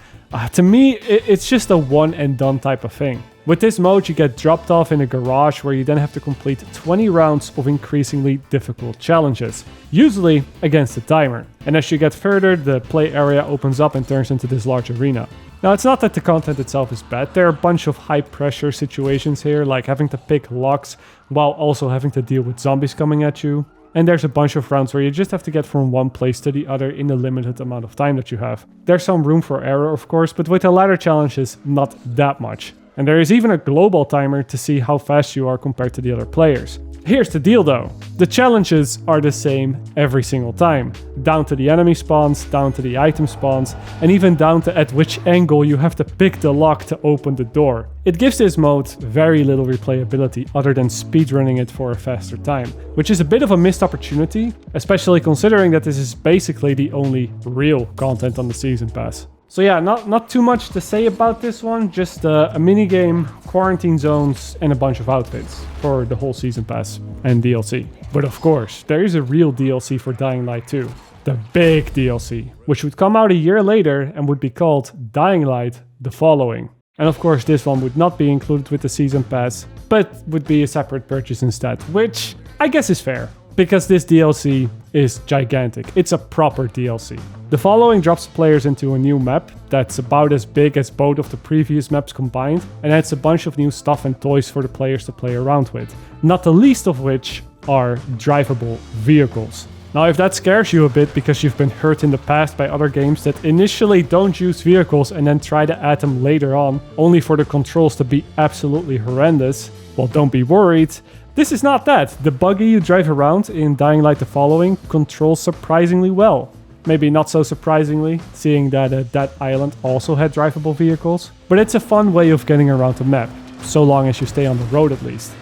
to me, it's just a one and done type of thing. With this mode, you get dropped off in a garage where you then have to complete 20 rounds of increasingly difficult challenges, usually against a timer. And as you get further, the play area opens up and turns into this large arena. Now, it's not that the content itself is bad. There are a bunch of high pressure situations here, like having to pick locks while also having to deal with zombies coming at you. And there's a bunch of rounds where you just have to get from one place to the other in the limited amount of time that you have. There's some room for error, of course, but with the latter challenges, not that much. And there is even a global timer to see how fast you are compared to the other players. Here's the deal though, the challenges are the same every single time. Down to the enemy spawns, down to the item spawns, and even down to at which angle you have to pick the lock to open the door. It gives this mode very little replayability other than speedrunning it for a faster time, which is a bit of a missed opportunity, especially considering that this is basically the only real content on the Season Pass. So yeah, not too much to say about this one, just a minigame, quarantine zones, and a bunch of outfits for the whole Season Pass and DLC. But of course, there is a real DLC for Dying Light 2. The big DLC, which would come out a year later and would be called Dying Light: The Following. And of course, this one would not be included with the Season Pass, but would be a separate purchase instead, which I guess is fair, because this DLC is gigantic. It's a proper DLC. The Following drops players into a new map that's about as big as both of the previous maps combined, and adds a bunch of new stuff and toys for the players to play around with, not the least of which are drivable vehicles. Now, if that scares you a bit because you've been hurt in the past by other games that initially don't use vehicles and then try to add them later on, only for the controls to be absolutely horrendous, well, don't be worried. This is not that. The buggy you drive around in Dying Light: The Following controls surprisingly well. Maybe not so surprisingly, seeing that that island also had drivable vehicles. But it's a fun way of getting around the map, so long as you stay on the road at least.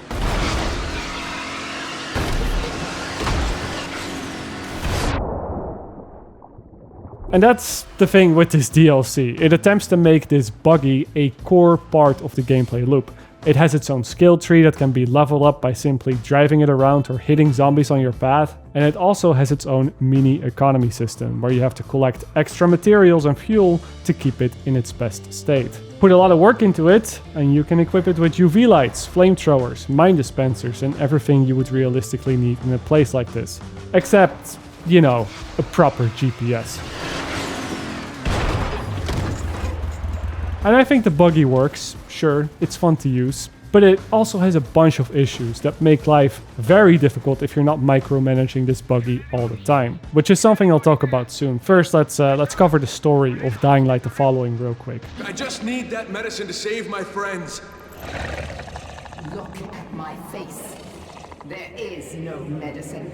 And that's the thing with this DLC. It attempts to make this buggy a core part of the gameplay loop. It has its own skill tree that can be leveled up by simply driving it around or hitting zombies on your path. And it also has its own mini economy system, where you have to collect extra materials and fuel to keep it in its best state. Put a lot of work into it, and you can equip it with UV lights, flamethrowers, mine dispensers, and everything you would realistically need in a place like this. Except, you know, a proper GPS. And I think the buggy works, sure, it's fun to use, but it also has a bunch of issues that make life very difficult if you're not micromanaging this buggy all the time, which is something I'll talk about soon. First, let's cover the story of Dying Light: The Following real quick. I just need that medicine to save my friends. Look at my face. There is no medicine.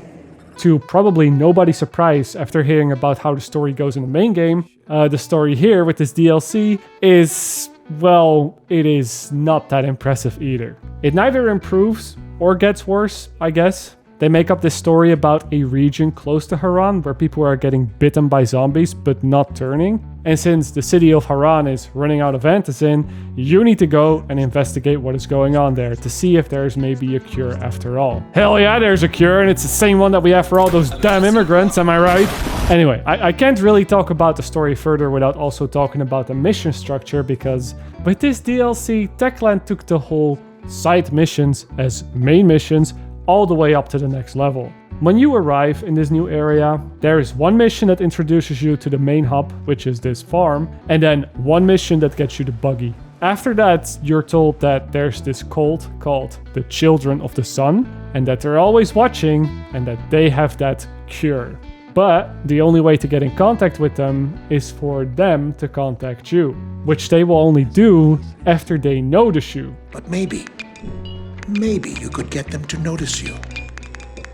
To probably nobody's surprise after hearing about how the story goes in the main game, the story here with this DLC is, well, it is not that impressive either. It neither improves or gets worse, I guess. They make up this story about a region close to Haran where people are getting bitten by zombies but not turning. And since the city of Haran is running out of antizin, you need to go and investigate what is going on there to see if there's maybe a cure after all. Hell yeah, there's a cure, and it's the same one that we have for all those damn immigrants, am I right? Anyway, I can't really talk about the story further without also talking about the mission structure, because with this DLC, Techland took the whole side missions as main missions all the way up to the next level. When you arrive in this new area, there is one mission that introduces you to the main hub, which is this farm, and then one mission that gets you the buggy. After that, you're told that there's this cult called the Children of the Sun, and that they're always watching, and that they have that cure. But the only way to get in contact with them is for them to contact you, which they will only do after they notice you. But maybe you could get them to notice you.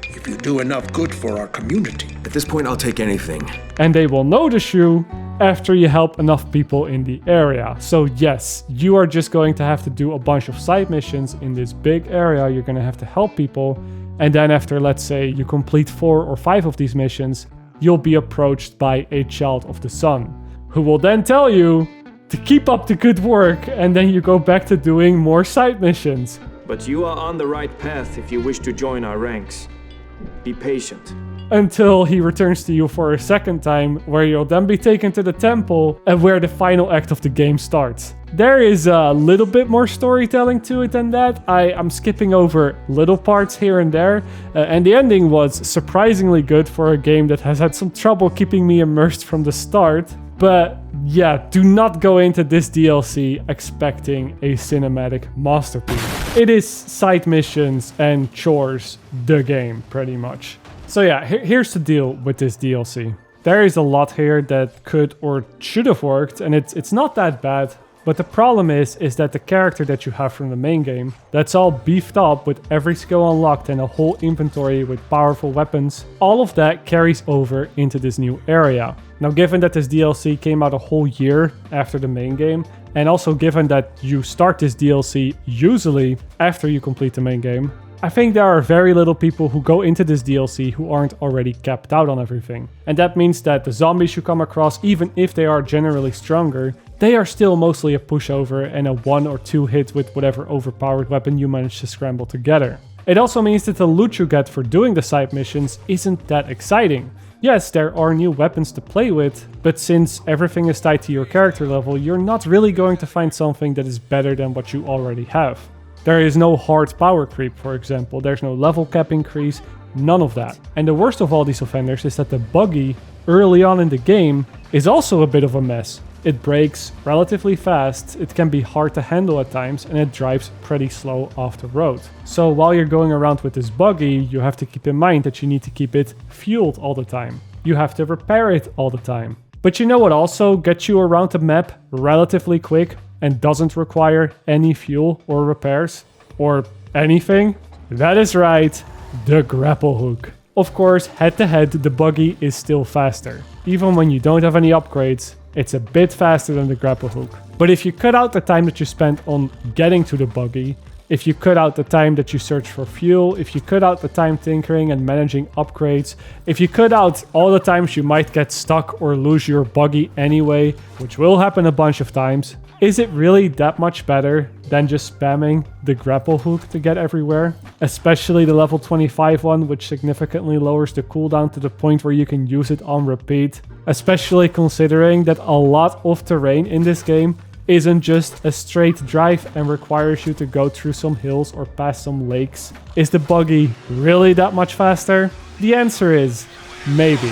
If you do enough good for our community. At this point, I'll take anything. And they will notice you after you help enough people in the area. So yes, you are just going to have to do a bunch of side missions in this big area. You're going to have to help people. And then after, let's say, you complete 4 or 5 of these missions, you'll be approached by a Child of the Sun, who will then tell you to keep up the good work, and then you go back to doing more side missions. But you are on the right path if you wish to join our ranks. Be patient. Until he returns to you for a second time, where you'll then be taken to the temple and where the final act of the game starts. There is a little bit more storytelling to it than that. I'm skipping over little parts here and there, and the ending was surprisingly good for a game that has had some trouble keeping me immersed from the start. But yeah, do not go into this DLC expecting a cinematic masterpiece. It is side missions and chores, the game, pretty much. So yeah, here's the deal with this DLC. There is a lot here that could or should have worked, and it's not that bad. But the problem is that the character that you have from the main game, that's all beefed up with every skill unlocked and a whole inventory with powerful weapons, all of that carries over into this new area. Now, given that this DLC came out a whole year after the main game, and also given that you start this DLC usually after you complete the main game, I think there are very little people who go into this DLC who aren't already capped out on everything. And that means that the zombies you come across, even if they are generally stronger, they are still mostly a pushover and a 1 or 2 hit with whatever overpowered weapon you manage to scramble together. It also means that the loot you get for doing the side missions isn't that exciting. Yes, there are new weapons to play with, but since everything is tied to your character level, you're not really going to find something that is better than what you already have. There is no hard power creep, for example. There's no level cap increase, none of that. And the worst of all these offenders is that the buggy early on in the game is also a bit of a mess. It breaks relatively fast, it can be hard to handle at times, and it drives pretty slow off the road. So while you're going around with this buggy, you have to keep in mind that you need to keep it fueled all the time. You have to repair it all the time. But you know what also gets you around the map relatively quick and doesn't require any fuel or repairs or anything? That is right, the grapple hook. Of course, head to head, the buggy is still faster. Even when you don't have any upgrades, it's a bit faster than the grapple hook. But if you cut out the time that you spent on getting to the buggy, if you cut out the time that you search for fuel, if you cut out the time tinkering and managing upgrades, if you cut out all the times you might get stuck or lose your buggy anyway, which will happen a bunch of times, is it really that much better than just spamming the grapple hook to get everywhere? Especially the level 25 one, which significantly lowers the cooldown to the point where you can use it on repeat. Especially considering that a lot of terrain in this game isn't just a straight drive and requires you to go through some hills or past some lakes. Is the buggy really that much faster? The answer is maybe.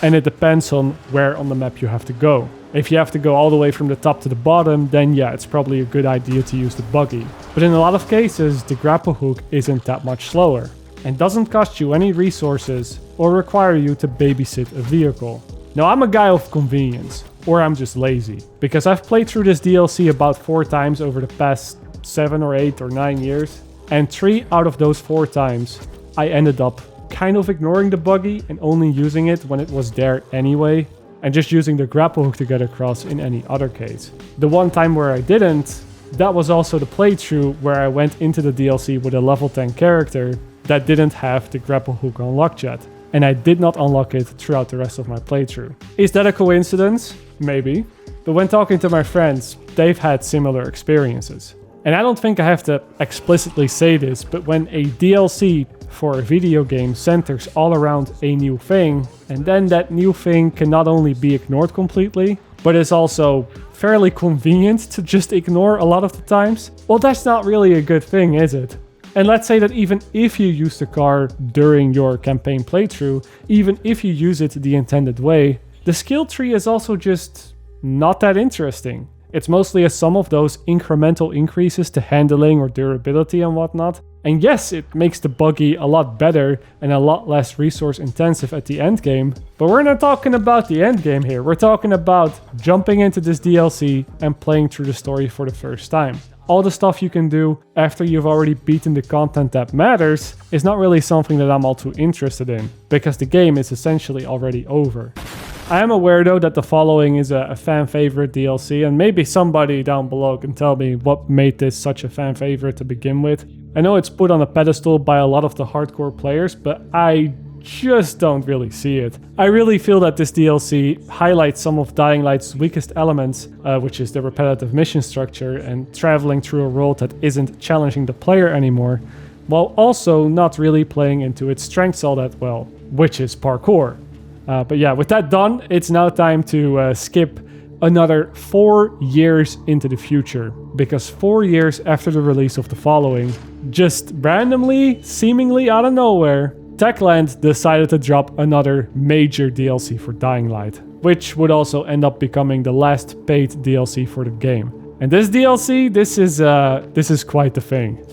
And it depends on where on the map you have to go. If you have to go all the way from the top to the bottom, then yeah, it's probably a good idea to use the buggy. But in a lot of cases, the grapple hook isn't that much slower and doesn't cost you any resources or require you to babysit a vehicle. Now, I'm a guy of convenience, or I'm just lazy, because I've played through this DLC about 4 times over the past 7 or 8 or 9 years, and 3 out of those 4 times I ended up kind of ignoring the buggy and only using it when it was there anyway, and just using the grapple hook to get across in any other case. The one time where I didn't, that was also the playthrough where I went into the DLC with a level 10 character that didn't have the grapple hook unlocked yet. And I did not unlock it throughout the rest of my playthrough. Is that a coincidence? Maybe. But when talking to my friends, they've had similar experiences. And I don't think I have to explicitly say this, but when a DLC for a video game centers all around a new thing, and then that new thing can not only be ignored completely, but is also fairly convenient to just ignore a lot of the times, well, that's not really a good thing, is it? And let's say that even if you use the car during your campaign playthrough, even if you use it the intended way, the skill tree is also just not that interesting. It's mostly a sum of those incremental increases to handling or durability and whatnot. And yes, it makes the buggy a lot better and a lot less resource intensive at the end game, but we're not talking about the end game here. We're talking about jumping into this DLC and playing through the story for the first time. All the stuff you can do after you've already beaten the content that matters is not really something that I'm all too interested in, because the game is essentially already over. I am aware though that the following is a fan favorite DLC, and maybe somebody down below can tell me what made this such a fan favorite to begin with. I know it's put on a pedestal by a lot of the hardcore players, but I just don't really see it. I really feel that this DLC highlights some of Dying Light's weakest elements, which is the repetitive mission structure and traveling through a world that isn't challenging the player anymore, while also not really playing into its strengths all that well, which is parkour. But yeah, with that done, it's now time to skip another 4 years into the future, because 4 years after the release of the following, just randomly, seemingly out of nowhere, Techland decided to drop another major DLC for Dying Light, which would also end up becoming the last paid DLC for the game. And this DLC, this is quite the thing.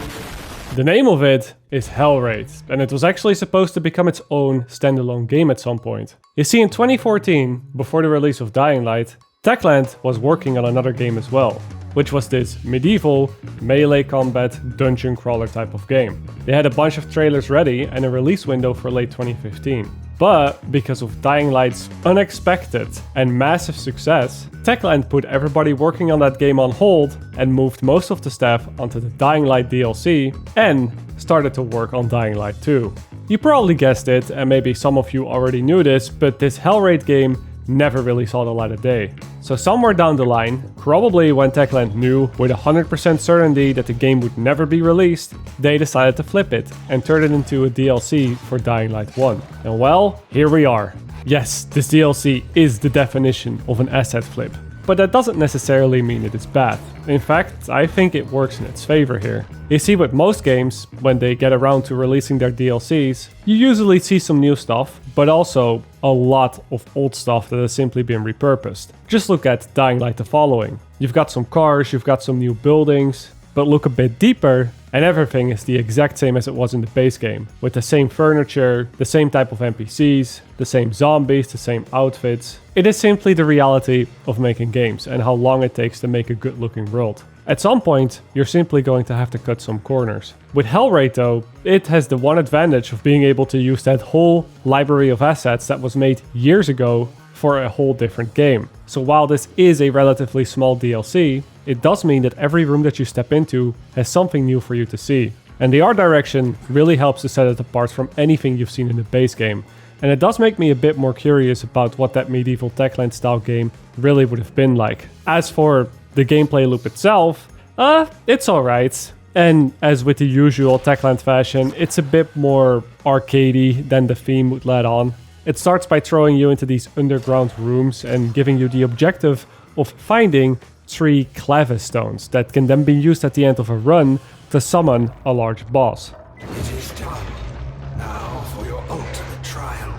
The name of it is Hellraid, and it was actually supposed to become its own standalone game at some point. You see, in 2014, before the release of Dying Light, Techland was working on another game as well, which was this medieval melee combat dungeon crawler type of game. They had a bunch of trailers ready and a release window for late 2015. But because of Dying Light's unexpected and massive success, Techland put everybody working on that game on hold and moved most of the staff onto the Dying Light DLC and started to work on Dying Light 2. You probably guessed it, and maybe some of you already knew this, but this Hellraid game never really saw the light of day. So somewhere down the line, probably when Techland knew with 100% certainty that the game would never be released, they decided to flip it and turn it into a DLC for Dying Light 1. And well, here we are. Yes, this DLC is the definition of an asset flip, but that doesn't necessarily mean that it's bad. In fact, I think it works in its favor here. You see, with most games, when they get around to releasing their DLCs, you usually see some new stuff, but also a lot of old stuff that has simply been repurposed. Just look at Dying Light the following. You've got some cars, you've got some new buildings, but look a bit deeper and everything is the exact same as it was in the base game, with the same furniture, the same type of NPCs, the same zombies, the same outfits. It is simply the reality of making games and how long it takes to make a good looking world. At some point, you're simply going to have to cut some corners. With Hellraid though, it has the one advantage of being able to use that whole library of assets that was made years ago for a whole different game. So while this is a relatively small DLC, it does mean that every room that you step into has something new for you to see. And the art direction really helps to set it apart from anything you've seen in the base game. And it does make me a bit more curious about what that medieval Techland style game really would have been like. As for the gameplay loop itself, it's alright. And as with the usual Techland fashion, it's a bit more arcadey than the theme would let on. It starts by throwing you into these underground rooms and giving you the objective of finding 3 clavis stones that can then be used at the end of a run to summon a large boss. It is done. Now for your ultimate trial.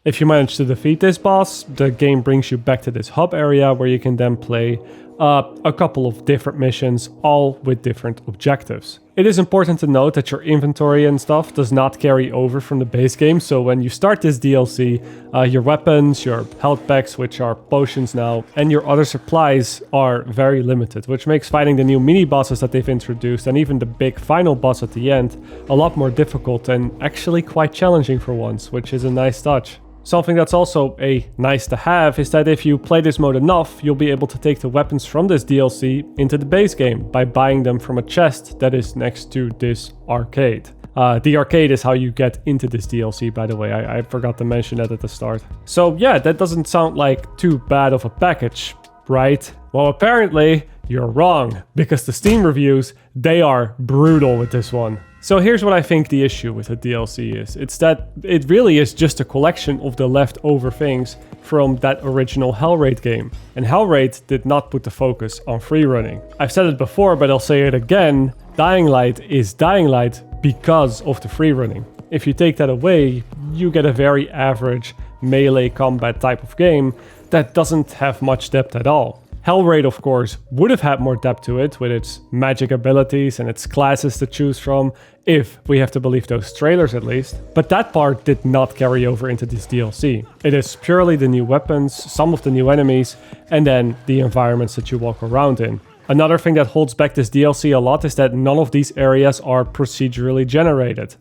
If you manage to defeat this boss, the game brings you back to this hub area where you can then play a couple of different missions, all with different objectives. It is important to note that your inventory and stuff does not carry over from the base game, so when you start this DLC, your weapons, your health packs, which are potions now, and your other supplies are very limited, which makes fighting the new mini-bosses that they've introduced, and even the big final boss at the end, a lot more difficult and actually quite challenging for once, which is a nice touch. Something that's also a nice to have is that if you play this mode enough, you'll be able to take the weapons from this DLC into the base game by buying them from a chest that is next to this arcade. The arcade is how you get into this DLC, by the way. I forgot to mention that at the start. So yeah, that doesn't sound like too bad of a package, right? Well, apparently you're wrong, because the Steam reviews, they are brutal with this one. So here's what I think the issue with the DLC is. It's that it really is just a collection of the leftover things from that original Hellraid game. And Hellraid did not put the focus on free running. I've said it before, but I'll say it again. Dying Light is Dying Light because of the free running. If you take that away, you get a very average melee combat type of game that doesn't have much depth at all. Hellraid, of course, would have had more depth to it with its magic abilities and its classes to choose from, if we have to believe those trailers at least. But that part did not carry over into this DLC. It is purely the new weapons, some of the new enemies, and then the environments that you walk around in. Another thing that holds back this DLC a lot is that none of these areas are procedurally generated,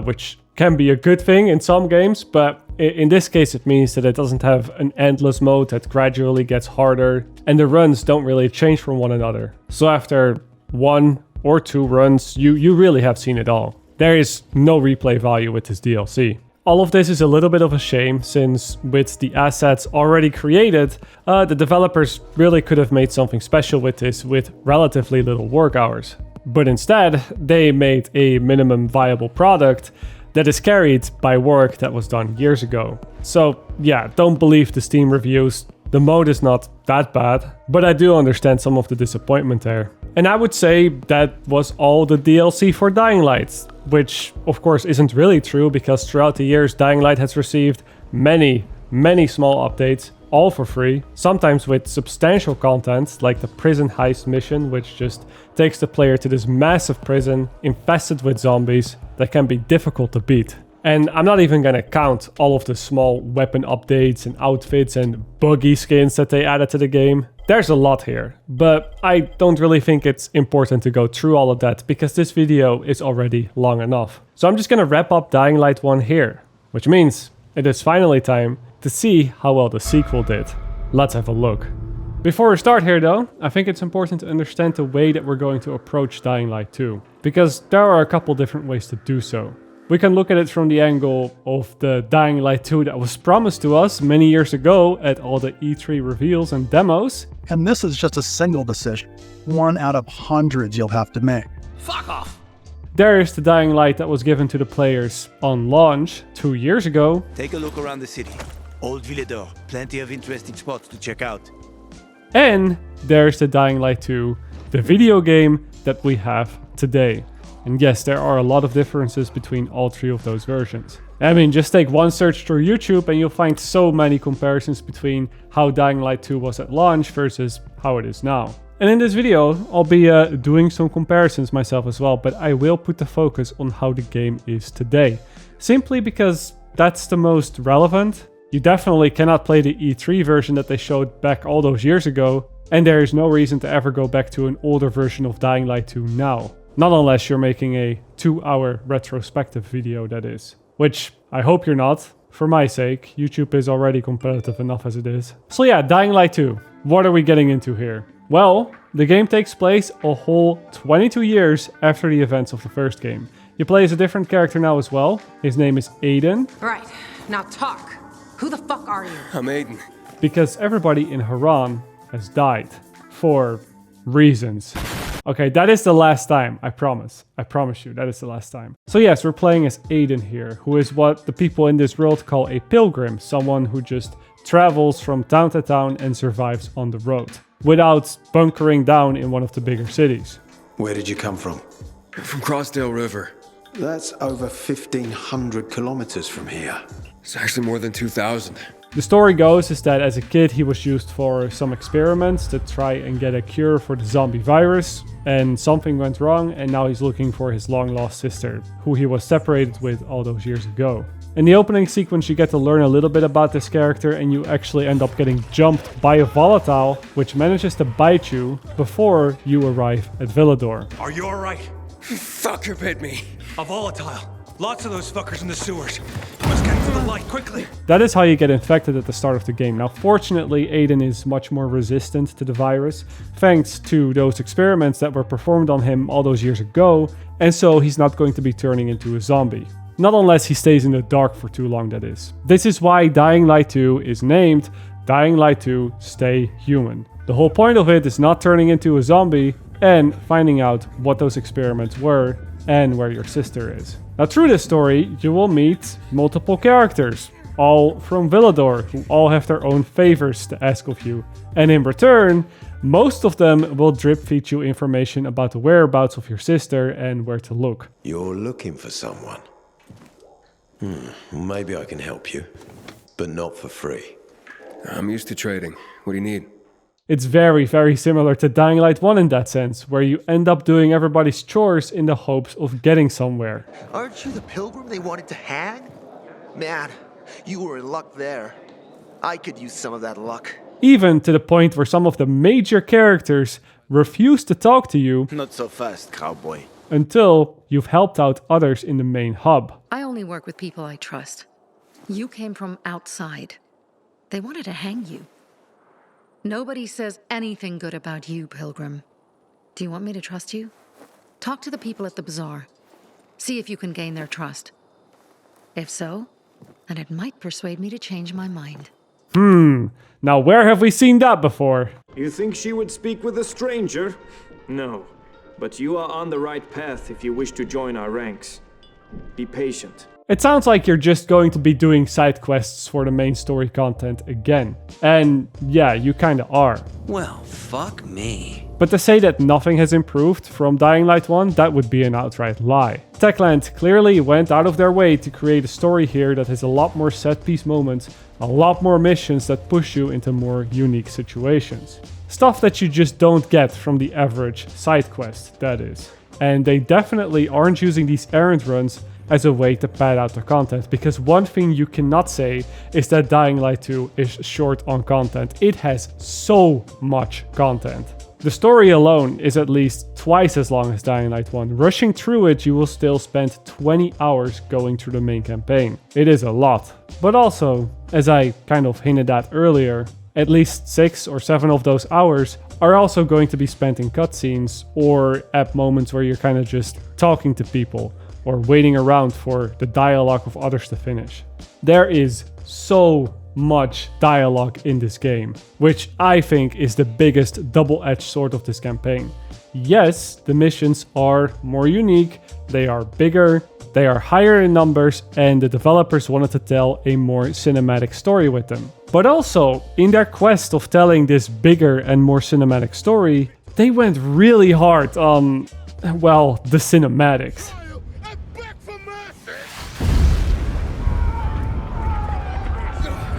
which can be a good thing in some games, but in this case it means that it doesn't have an endless mode that gradually gets harder, and the runs don't really change from one another. So after 1 or 2 runs, you really have seen it all. There is no replay value with this DLC. All of this is a little bit of a shame, since with the assets already created, the developers really could have made something special with this with relatively little work hours. But instead, they made a minimum viable product that is carried by work that was done years ago. So yeah, don't believe the Steam reviews. The mode is not that bad, but I do understand some of the disappointment there. And I would say that was all the DLC for Dying Light, which of course isn't really true, because throughout the years Dying Light has received many small updates, all for free, sometimes with substantial content like the prison heist mission, which just takes the player to this massive prison infested with zombies that can be difficult to beat. And I'm not even gonna count all of the small weapon updates and outfits and buggy skins that they added to the game. There's a lot here, but I don't really think it's important to go through all of that, because this video is already long enough. So I'm just gonna wrap up Dying Light 1 here, which means it is finally time to see how well the sequel did. Let's have a look. Before we start here though, I think it's important to understand the way that we're going to approach Dying Light 2, because there are a couple different ways to do so. We can look at it from the angle of the Dying Light 2 that was promised to us many years ago at all the E3 reveals and demos. And this is just a single decision, one out of hundreds you'll have to make. Fuck off! There is the Dying Light that was given to the players on launch 2 years ago. Take a look around the city. Old Villador, plenty of interesting spots to check out. And there's the Dying Light 2, the video game that we have today. And yes, there are a lot of differences between all 3 of those versions. I mean, just take one search through YouTube and you'll find so many comparisons between how Dying Light 2 was at launch versus how it is now. And in this video, I'll be doing some comparisons myself as well, but I will put the focus on how the game is today. Simply because that's the most relevant. You definitely cannot play the E3 version that they showed back all those years ago, and there is no reason to ever go back to an older version of Dying Light 2 now. Not unless you're making a 2-hour retrospective video, that is. Which I hope you're not. For my sake, YouTube is already competitive enough as it is. So yeah, Dying Light 2. What are we getting into here? Well, the game takes place a whole 22 years after the events of the first game. You play as a different character now as well. His name is Aiden. Right, now talk. Who the fuck are you? I'm Aiden. Because everybody in Haran has died. For reasons. Okay, that is the last time, I promise. I promise you, that is the last time. So yes, we're playing as Aiden here, who is what the people in this world call a pilgrim, someone who just travels from town to town and survives on the road, without bunkering down in one of the bigger cities. Where did you come from? From Crossdale River. That's over 1,500 kilometers from here. It's actually more than 2,000. The story goes is that as a kid he was used for some experiments to try and get a cure for the zombie virus, and something went wrong, and now he's looking for his long lost sister, who he was separated with all those years ago. In the opening sequence you get to learn a little bit about this character, and you actually end up getting jumped by a volatile which manages to bite you before you arrive at Villador. Are you alright? Fucker bit me. A volatile. Lots of those fuckers in the sewers. must get to the light quickly. That is how you get infected at the start of the game. Now, fortunately, Aiden is much more resistant to the virus, thanks to those experiments that were performed on him all those years ago, and so he's not going to be turning into a zombie. Not unless he stays in the dark for too long, that is. This is why Dying Light 2 is named Dying Light 2 Stay Human. The whole point of it is not turning into a zombie and finding out what those experiments were and where your sister is. Now, through this story, you will meet multiple characters, all from Villador, who all have their own favors to ask of you. And in return, most of them will drip feed you information about the whereabouts of your sister and where to look. You're looking for someone. Maybe I can help you, but not for free. I'm used to trading. What do you need? It's very, very similar to Dying Light 1 in that sense, where you end up doing everybody's chores in the hopes of getting somewhere. Aren't you the pilgrim they wanted to hang? Man, you were in luck there. I could use some of that luck. Even to the point where some of the major characters refuse to talk to you. Not so fast, cowboy. Until you've helped out others in the main hub. I only work with people I trust. You came from outside. They wanted to hang you. Nobody says anything good about you, Pilgrim. Do you want me to trust you? Talk to the people at the bazaar. See if you can gain their trust. If so, then it might persuade me to change my mind. Now where have we seen that before? You think she would speak with a stranger? No. But you are on the right path if you wish to join our ranks. Be patient. It sounds like you're just going to be doing side quests for the main story content again. And yeah, you kinda are. Well, fuck me. But to say that nothing has improved from Dying Light 1, that would be an outright lie. Techland clearly went out of their way to create a story here that has a lot more set-piece moments, a lot more missions that push you into more unique situations. Stuff that you just don't get from the average side quest, that is. And they definitely aren't using these errand runs as a way to pad out the content, because one thing you cannot say is that Dying Light 2 is short on content. It has so much content. The story alone is at least twice as long as Dying Light 1. Rushing through it, you will still spend 20 hours going through the main campaign. It is a lot. But also, as I kind of hinted at earlier, at least 6 or 7 of those hours are also going to be spent in cutscenes or at moments where you're kind of just talking to people or waiting around for the dialogue of others to finish. There is so much dialogue in this game, which I think is the biggest double-edged sword of this campaign. Yes, the missions are more unique, they are bigger, they are higher in numbers, and the developers wanted to tell a more cinematic story with them. But also, in their quest of telling this bigger and more cinematic story, they went really hard on, well, the cinematics.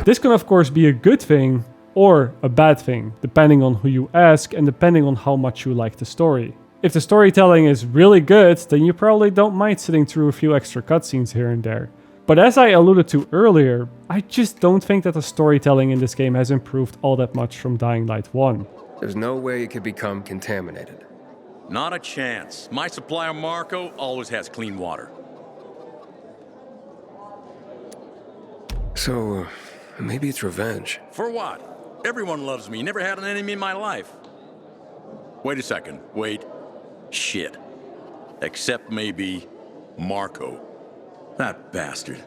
This can of course be a good thing or a bad thing, depending on who you ask and depending on how much you like the story. If the storytelling is really good, then you probably don't mind sitting through a few extra cutscenes here and there. But as I alluded to earlier, I just don't think that the storytelling in this game has improved all that much from Dying Light 1. There's no way it could become contaminated. Not a chance. My supplier Marco always has clean water. So, maybe it's revenge. For what? Everyone loves me. Never had an enemy in my life. Wait a second. Wait. Shit. Except maybe Marco. That bastard.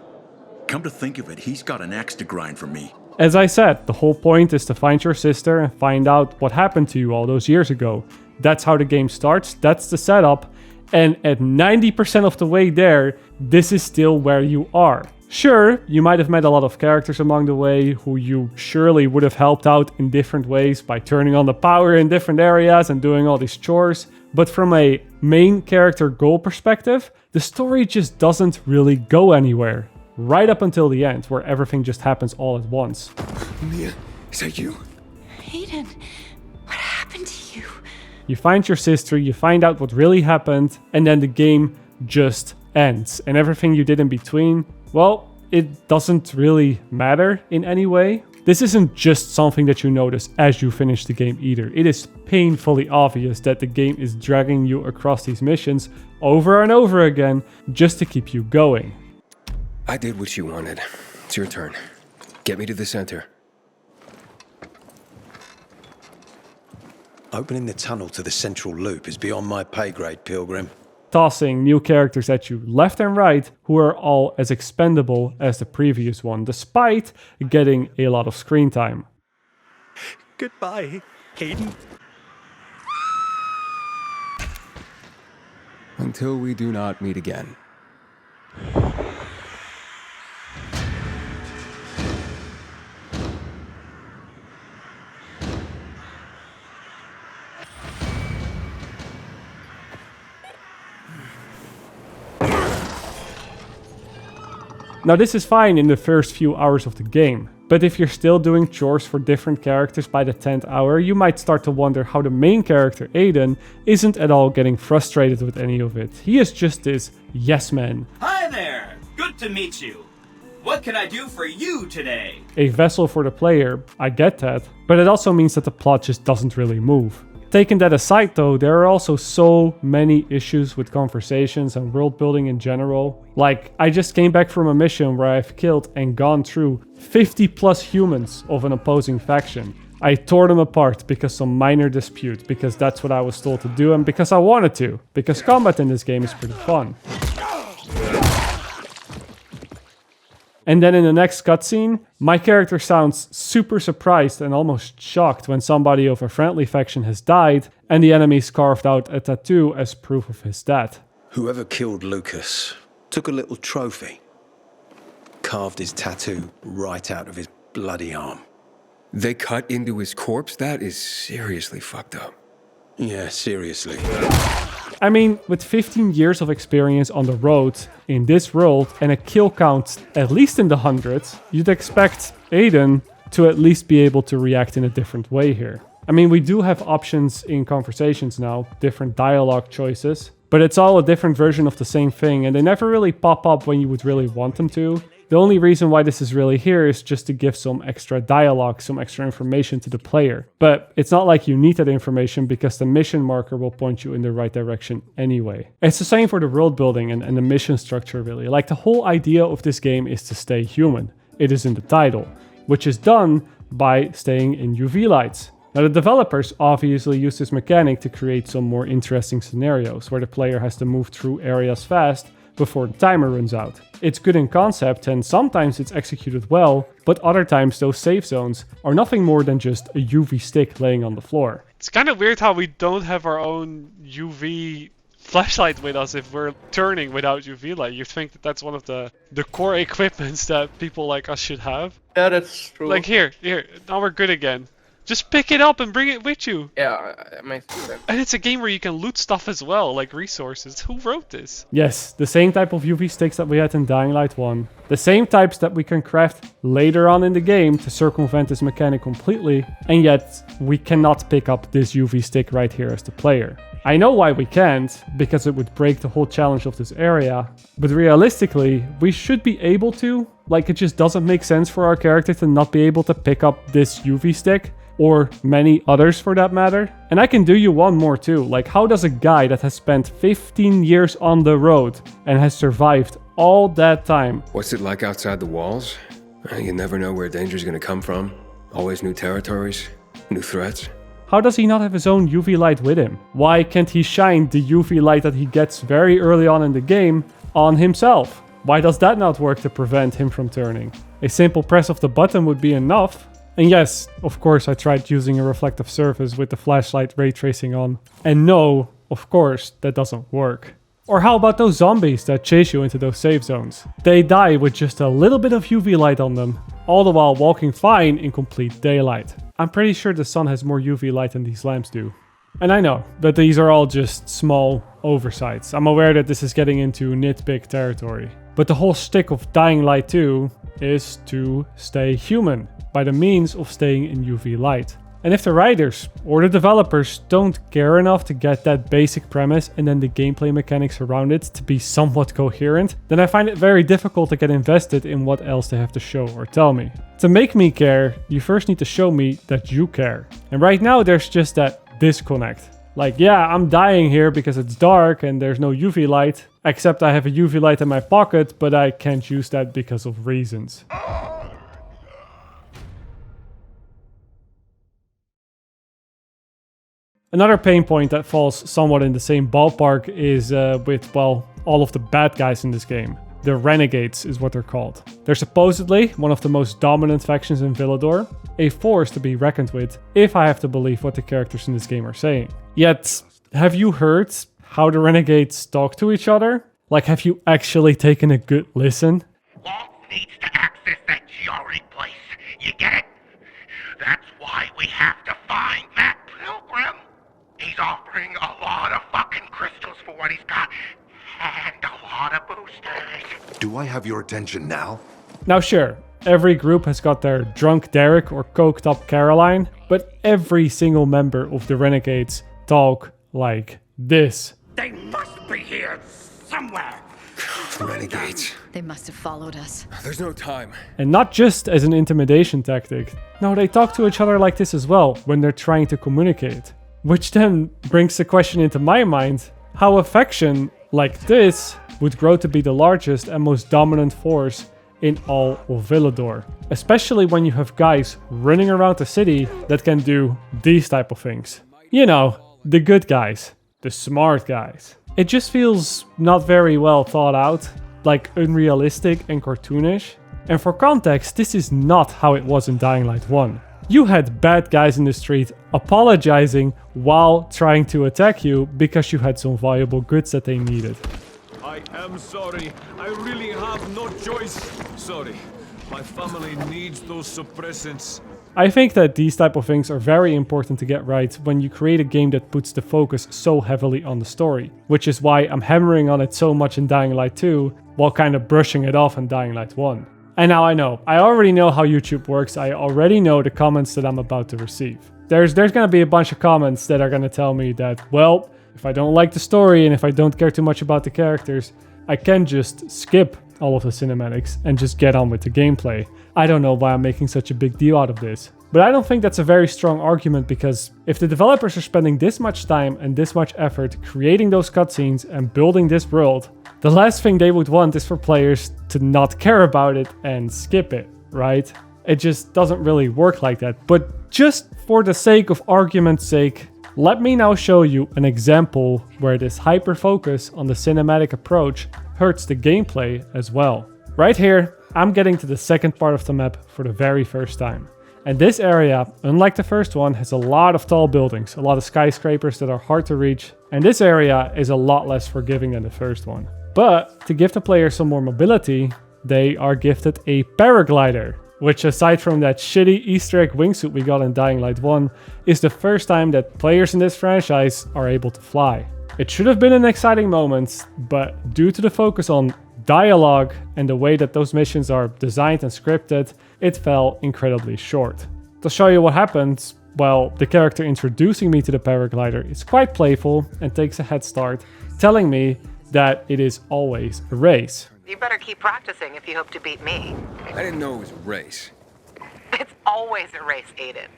Come to think of it, he's got an axe to grind for me. As I said, the whole point is to find your sister and find out what happened to you all those years ago. That's how the game starts, that's the setup, and at 90% of the way there, this is still where you are. Sure, you might have met a lot of characters along the way who you surely would have helped out in different ways by turning on the power in different areas and doing all these chores, but from a main character goal perspective, the story just doesn't really go anywhere. Right up until the end, where everything just happens all at once. Mia, is that you? Aiden, what happened to you? You find your sister, you find out what really happened, and then the game just ends. And everything you did in between, well, it doesn't really matter in any way. This isn't just something that you notice as you finish the game either. It is painfully obvious that the game is dragging you across these missions over and over again just to keep you going. I did what you wanted. It's your turn. Get me to the center. Opening the tunnel to the central loop is beyond my pay grade, Pilgrim. Tossing new characters at you left and right who are all as expendable as the previous one, despite getting a lot of screen time. Goodbye, Hayden. Until we do not meet again. Now this is fine in the first few hours of the game, but if you're still doing chores for different characters by the 10th hour, you might start to wonder how the main character, Aiden, isn't at all getting frustrated with any of it. He is just this yes man. Hi there! Good to meet you. What can I do for you today? A vessel for the player, I get that, but it also means that the plot just doesn't really move. Taking that aside though, there are also so many issues with conversations and world building in general. Like, I just came back from a mission where I've killed and gone through 50 plus humans of an opposing faction. I tore them apart because some minor dispute, because that's what I was told to do and because I wanted to, because combat in this game is pretty fun. And then in the next cutscene, my character sounds super surprised and almost shocked when somebody of a friendly faction has died and the enemies carved out a tattoo as proof of his death. Whoever killed Lucas took a little trophy, carved his tattoo right out of his bloody arm. They cut into his corpse? That is seriously fucked up. Yeah, seriously. I mean, with 15 years of experience on the road in this world and a kill count at least in the hundreds, you'd expect Aiden to at least be able to react in a different way here. I mean, we do have options in conversations now, different dialogue choices, but it's all a different version of the same thing and they never really pop up when you would really want them to. The only reason why this is really here is just to give some extra dialogue, some extra information to the player. But it's not like you need that information because the mission marker will point you in the right direction anyway. It's the same for the world building and the mission structure really. Like the whole idea of this game is to stay human. It is in the title, which is done by staying in UV lights. Now the developers obviously use this mechanic to create some more interesting scenarios where the player has to move through areas fast before the timer runs out. It's good in concept and sometimes it's executed well, but other times those save zones are nothing more than just a UV stick laying on the floor. It's kind of weird how we don't have our own UV flashlight with us if we're turning without UV light. You think that that's one of the core equipments that people like us should have? Yeah, that's true. Like here, now we're good again. Just pick it up and bring it with you. Yeah, it makes sense. And it's a game where you can loot stuff as well, like resources. Who wrote this? Yes, the same type of UV sticks that we had in Dying Light 1. The same types that we can craft later on in the game to circumvent this mechanic completely. And yet, we cannot pick up this UV stick right here as the player. I know why we can't, because it would break the whole challenge of this area. But realistically, we should be able to. Like, it just doesn't make sense for our character to not be able to pick up this UV stick. Or many others for that matter. And I can do you one more too. Like, how does a guy that has spent 15 years on the road and has survived all that time? What's it like outside the walls? You never know where danger's gonna come from. Always new territories, new threats. How does he not have his own UV light with him? Why can't he shine the UV light that he gets very early on in the game on himself? Why does that not work to prevent him from turning? A simple press of the button would be enough. And yes, of course I tried using a reflective surface with the flashlight ray tracing on. And no, of course, that doesn't work. Or how about those zombies that chase you into those safe zones? They die with just a little bit of UV light on them, all the while walking fine in complete daylight. I'm pretty sure the sun has more UV light than these lamps do. And I know that these are all just small oversights. I'm aware that this is getting into nitpick territory. But the whole shtick of Dying Light 2 is to stay human by the means of staying in UV light. And if the writers or the developers don't care enough to get that basic premise and then the gameplay mechanics around it to be somewhat coherent, then I find it very difficult to get invested in what else they have to show or tell me. To make me care, you first need to show me that you care. And right now there's just that disconnect. Like, yeah, I'm dying here because it's dark and there's no UV light. Except I have a UV light in my pocket, but I can't use that because of reasons. Another pain point that falls somewhat in the same ballpark is with, well, all of the bad guys in this game. The Renegades is what they're called. They're supposedly one of the most dominant factions in Villador, a force to be reckoned with if I have to believe what the characters in this game are saying. Yet, have you heard how the Renegades talk to each other? Like, have you actually taken a good listen? Walt needs to access that Giori place. You get it? That's why we have to find that pilgrim. He's offering a lot of fucking crystals for what he's got, and a lot of boosters. Do I have your attention now? Now sure, every group has got their drunk Derek or coked up Caroline, but every single member of the Renegades talk like this. They must be here somewhere. Renegades. They must have followed us. There's no time. And not just as an intimidation tactic. No, they talk to each other like this as well when they're trying to communicate. Which then brings the question into my mind, how a faction like this would grow to be the largest and most dominant force in all of Villador. Especially when you have guys running around the city that can do these type of things. You know, the good guys, the smart guys. It just feels not very well thought out, like unrealistic and cartoonish. And for context, this is not how it was in Dying Light 1. You had bad guys in the street apologizing while trying to attack you because you had some valuable goods that they needed. I am sorry. I really have no choice. Sorry. My family needs those suppressants. I think that these type of things are very important to get right when you create a game that puts the focus so heavily on the story, which is why I'm hammering on it so much in Dying Light 2 while kind of brushing it off in Dying Light 1. And now I know, I already know how YouTube works, I already know the comments that I'm about to receive. There's gonna be a bunch of comments that are gonna tell me that, well, if I don't like the story and if I don't care too much about the characters, I can just skip all of the cinematics and just get on with the gameplay. I don't know why I'm making such a big deal out of this. But I don't think that's a very strong argument because if the developers are spending this much time and this much effort creating those cutscenes and building this world, the last thing they would want is for players to not care about it and skip it, right? It just doesn't really work like that. But just for the sake of argument's sake, let me now show you an example where this hyper focus on the cinematic approach hurts the gameplay as well. Right here, I'm getting to the second part of the map for the very first time. And this area, unlike the first one, has a lot of tall buildings, a lot of skyscrapers that are hard to reach, and this area is a lot less forgiving than the first one. But to give the player some more mobility, they are gifted a paraglider, which aside from that shitty Easter egg wingsuit we got in Dying Light 1, is the first time that players in this franchise are able to fly. It should have been an exciting moment, but due to the focus on dialogue and the way that those missions are designed and scripted, it fell incredibly short. To show you what happens, well, the character introducing me to the paraglider is quite playful and takes a head start, telling me that it is always a race. You better keep practicing if you hope to beat me. I didn't know it was a race. It's always a race, Aiden.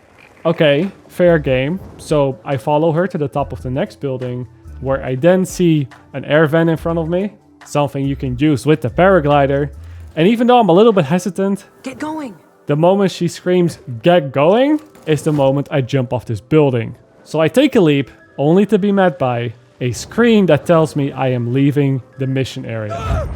Okay, fair game. So I follow her to the top of the next building, where I then see an air vent in front of me, something you can use with the paraglider. And even though I'm a little bit hesitant, get going. The moment she screams, "Get going," is the moment I jump off this building. So I take a leap, only to be met by a screen that tells me I am leaving the mission area.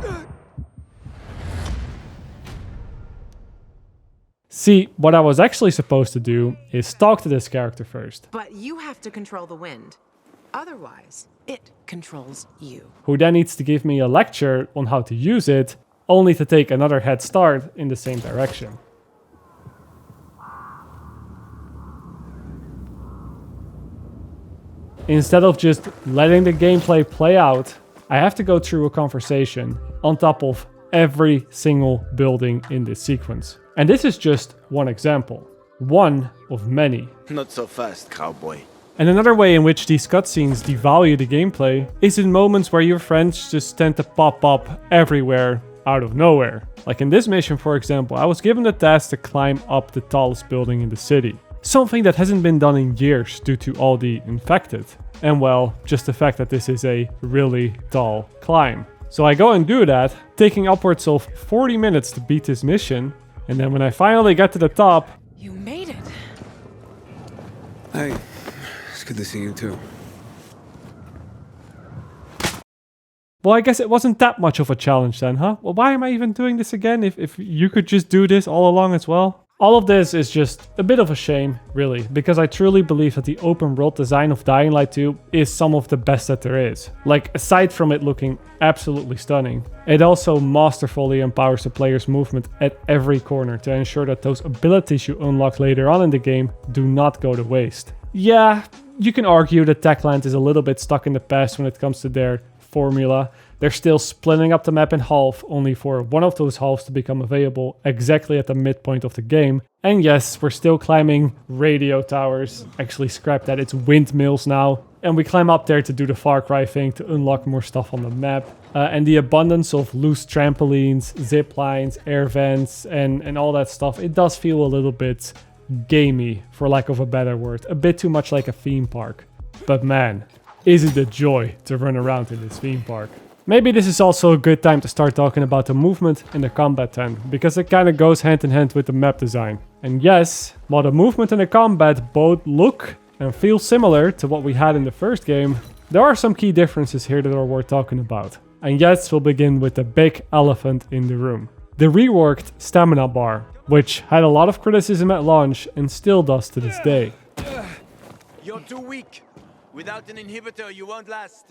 See, what I was actually supposed to do is talk to this character first. But you have to control the wind. Otherwise, it controls you. Who then needs to give me a lecture on how to use it, only to take another head start in the same direction. Instead of just letting the gameplay play out, I have to go through a conversation on top of every single building in this sequence. And this is just one example. One of many. Not so fast, cowboy. And another way in which these cutscenes devalue the gameplay is in moments where your friends just tend to pop up everywhere out of nowhere. Like in this mission, for example, I was given the task to climb up the tallest building in the city. Something that hasn't been done in years due to all the infected. And well, just the fact that this is a really tall climb. So I go and do that, taking upwards of 40 minutes to beat this mission. And then when I finally get to the top... You made it. Hey, it's good to see you too. Well, I guess it wasn't that much of a challenge then, huh? Well, why am I even doing this again if you could just do this all along as well? All of this is just a bit of a shame, really, because I truly believe that the open world design of Dying Light 2 is some of the best that there is. Like, aside from it looking absolutely stunning, it also masterfully empowers the player's movement at every corner to ensure that those abilities you unlock later on in the game do not go to waste. Yeah, you can argue that Techland is a little bit stuck in the past when it comes to their formula. They're still splitting up the map in half, only for one of those halves to become available exactly at the midpoint of the game. And yes, we're still climbing radio towers. Actually, scrap that, it's windmills now. And we climb up there to do the Far Cry thing to unlock more stuff on the map. And the abundance of loose trampolines, zip lines, air vents, and all that stuff, it does feel a little bit gamey, for lack of a better word. A bit too much like a theme park. But man, is it a joy to run around in this theme park. Maybe this is also a good time to start talking about the movement and the combat then, because it kind of goes hand in hand with the map design. And yes, while the movement and the combat both look and feel similar to what we had in the first game, there are some key differences here that are worth talking about. And yes, we'll begin with the big elephant in the room. The reworked stamina bar, which had a lot of criticism at launch and still does to this day. You're too weak. Without an inhibitor, you won't last.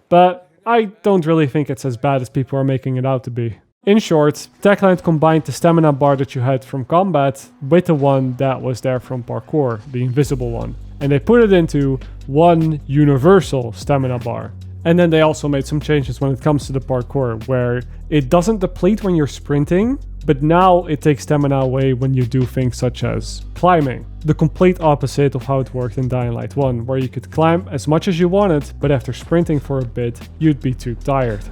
But I don't really think it's as bad as people are making it out to be. In short, Techland combined the stamina bar that you had from combat with the one that was there from parkour, the invisible one. And they put it into one universal stamina bar. And then they also made some changes when it comes to the parkour, where it doesn't deplete when you're sprinting, but now it takes stamina away when you do things such as climbing. The complete opposite of how it worked in Dying Light 1, where you could climb as much as you wanted, but after sprinting for a bit, you'd be too tired.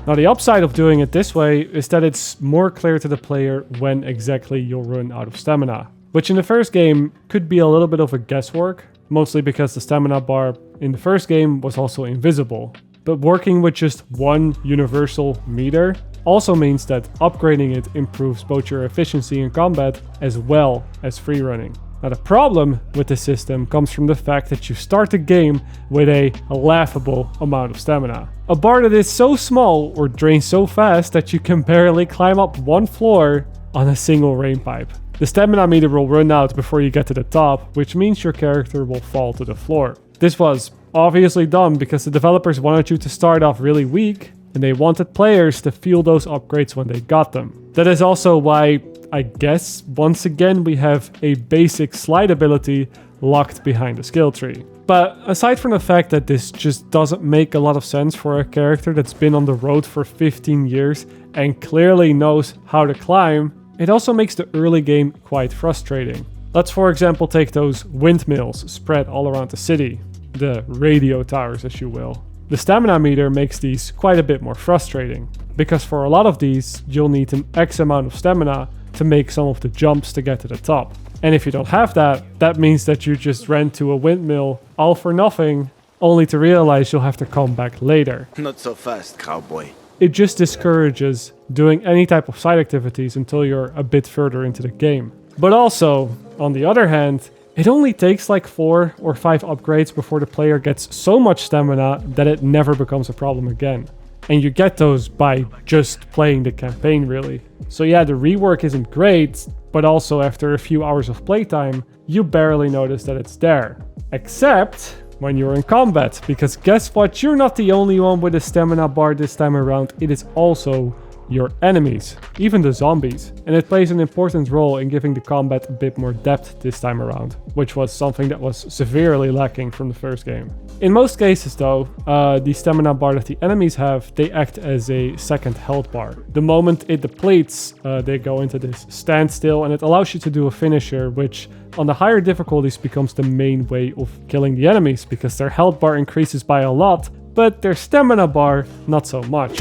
Now the upside of doing it this way is that it's more clear to the player when exactly you'll run out of stamina, which in the first game could be a little bit of a guesswork, mostly because the stamina bar in the first game was also invisible. But working with just one universal meter also means that upgrading it improves both your efficiency in combat as well as free running. Now the problem with this system comes from the fact that you start the game with a laughable amount of stamina. A bar that is so small or drains so fast that you can barely climb up one floor on a single rain pipe. The stamina meter will run out before you get to the top, which means your character will fall to the floor. This was obviously done because the developers wanted you to start off really weak, and they wanted players to feel those upgrades when they got them. That is also why, I guess, once again we have a basic slide ability locked behind the skill tree. But aside from the fact that this just doesn't make a lot of sense for a character that's been on the road for 15 years and clearly knows how to climb, it also makes the early game quite frustrating. Let's for example take those windmills spread all around the city, the radio towers as you will. The stamina meter makes these quite a bit more frustrating, because for a lot of these you'll need an X amount of stamina to make some of the jumps to get to the top. And if you don't have that, that means that you just ran to a windmill all for nothing, only to realize you'll have to come back later. Not so fast, cowboy. It just discourages doing any type of side activities until you're a bit further into the game. But also, on the other hand, it only takes like 4 or 5 upgrades before the player gets so much stamina that it never becomes a problem again. And you get those by just playing the campaign really. So yeah, the rework isn't great, but also after a few hours of playtime, you barely notice that it's there. Except when you're in combat, because guess what? You're not the only one with a stamina bar this time around, it is also your enemies, even the zombies. And it plays an important role in giving the combat a bit more depth this time around, which was something that was severely lacking from the first game. In most cases though, the stamina bar that the enemies have, they act as a second health bar. The moment it depletes, they go into this standstill and it allows you to do a finisher, which on the higher difficulties becomes the main way of killing the enemies, because their health bar increases by a lot, but their stamina bar not so much.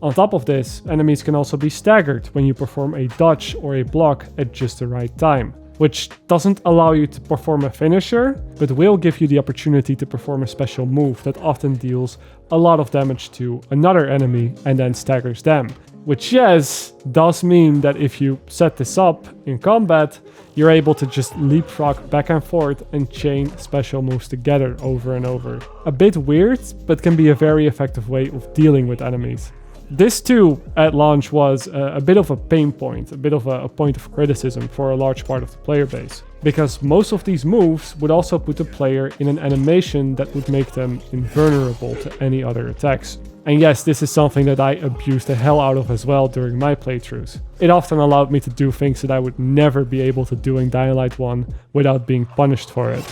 On top of this, enemies can also be staggered when you perform a dodge or a block at just the right time. which doesn't allow you to perform a finisher, but will give you the opportunity to perform a special move that often deals a lot of damage to another enemy and then staggers them. Which, yes, does mean that if you set this up in combat, you're able to just leapfrog back and forth and chain special moves together over and over. A bit weird, but can be a very effective way of dealing with enemies. This too, at launch, was a bit of a pain point, a bit of a point of criticism for a large part of the player base. Because most of these moves would also put the player in an animation that would make them invulnerable to any other attacks. And yes, this is something that I abused the hell out of as well during my playthroughs. It often allowed me to do things that I would never be able to do in Dying Light 1 without being punished for it.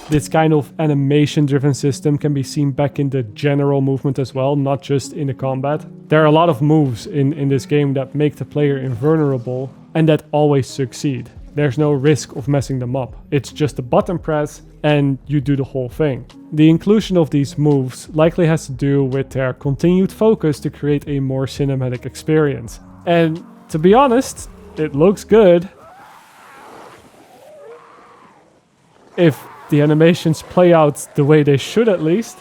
This kind of animation-driven system can be seen back in the general movement as well, not just in the combat. There are a lot of moves in this game that make the player invulnerable and that always succeed. There's no risk of messing them up. It's just a button press and you do the whole thing. The inclusion of these moves likely has to do with their continued focus to create a more cinematic experience. And to be honest, it looks good. If the animations play out the way they should, at least.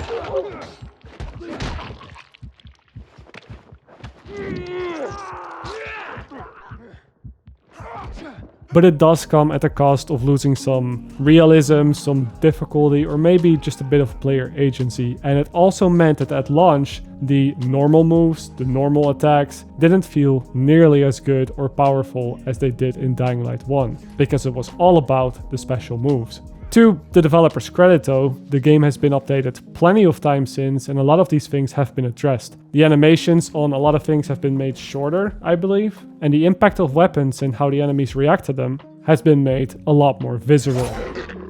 But it does come at the cost of losing some realism, some difficulty, or maybe just a bit of player agency. And it also meant that at launch, the normal moves, the normal attacks, didn't feel nearly as good or powerful as they did in Dying Light 1, because it was all about the special moves. To the developer's credit though, the game has been updated plenty of times since, and a lot of these things have been addressed. The animations on a lot of things have been made shorter, I believe, and the impact of weapons and how the enemies react to them has been made a lot more visceral.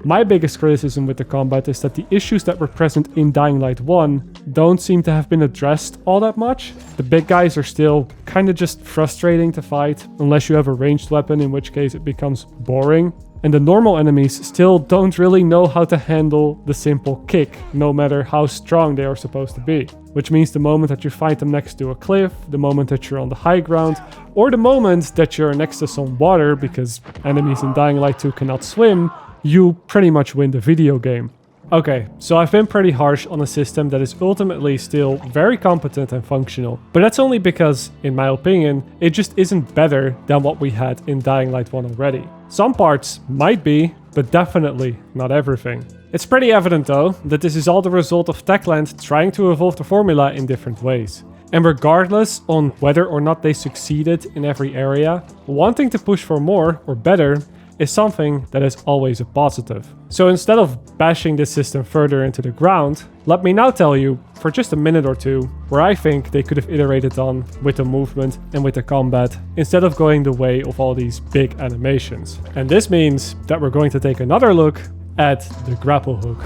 My biggest criticism with the combat is that the issues that were present in Dying Light 1 don't seem to have been addressed all that much. The big guys are still kinda just frustrating to fight, unless you have a ranged weapon, in which case it becomes boring. And the normal enemies still don't really know how to handle the simple kick, no matter how strong they are supposed to be. Which means the moment that you fight them next to a cliff, the moment that you're on the high ground, or the moment that you're next to some water, because enemies in Dying Light 2 cannot swim, you pretty much win the video game. Okay, so I've been pretty harsh on a system that is ultimately still very competent and functional, but that's only because, in my opinion, it just isn't better than what we had in Dying Light 1 already. Some parts might be, but definitely not everything. It's pretty evident though, that this is all the result of Techland trying to evolve the formula in different ways. And regardless on whether or not they succeeded in every area, wanting to push for more or better is something that is always a positive. So instead of bashing this system further into the ground, let me now tell you, for just a minute or two, where I think they could have iterated on with the movement and with the combat, instead of going the way of all these big animations. And this means that we're going to take another look at the grapple hook.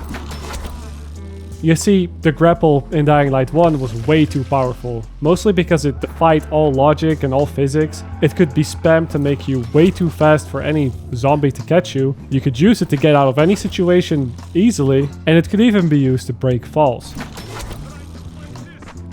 You see, the grapple in Dying Light 1 was way too powerful, mostly because it defied all logic and all physics. It could be spammed to make you way too fast for any zombie to catch you. You could use it to get out of any situation easily, and it could even be used to break falls.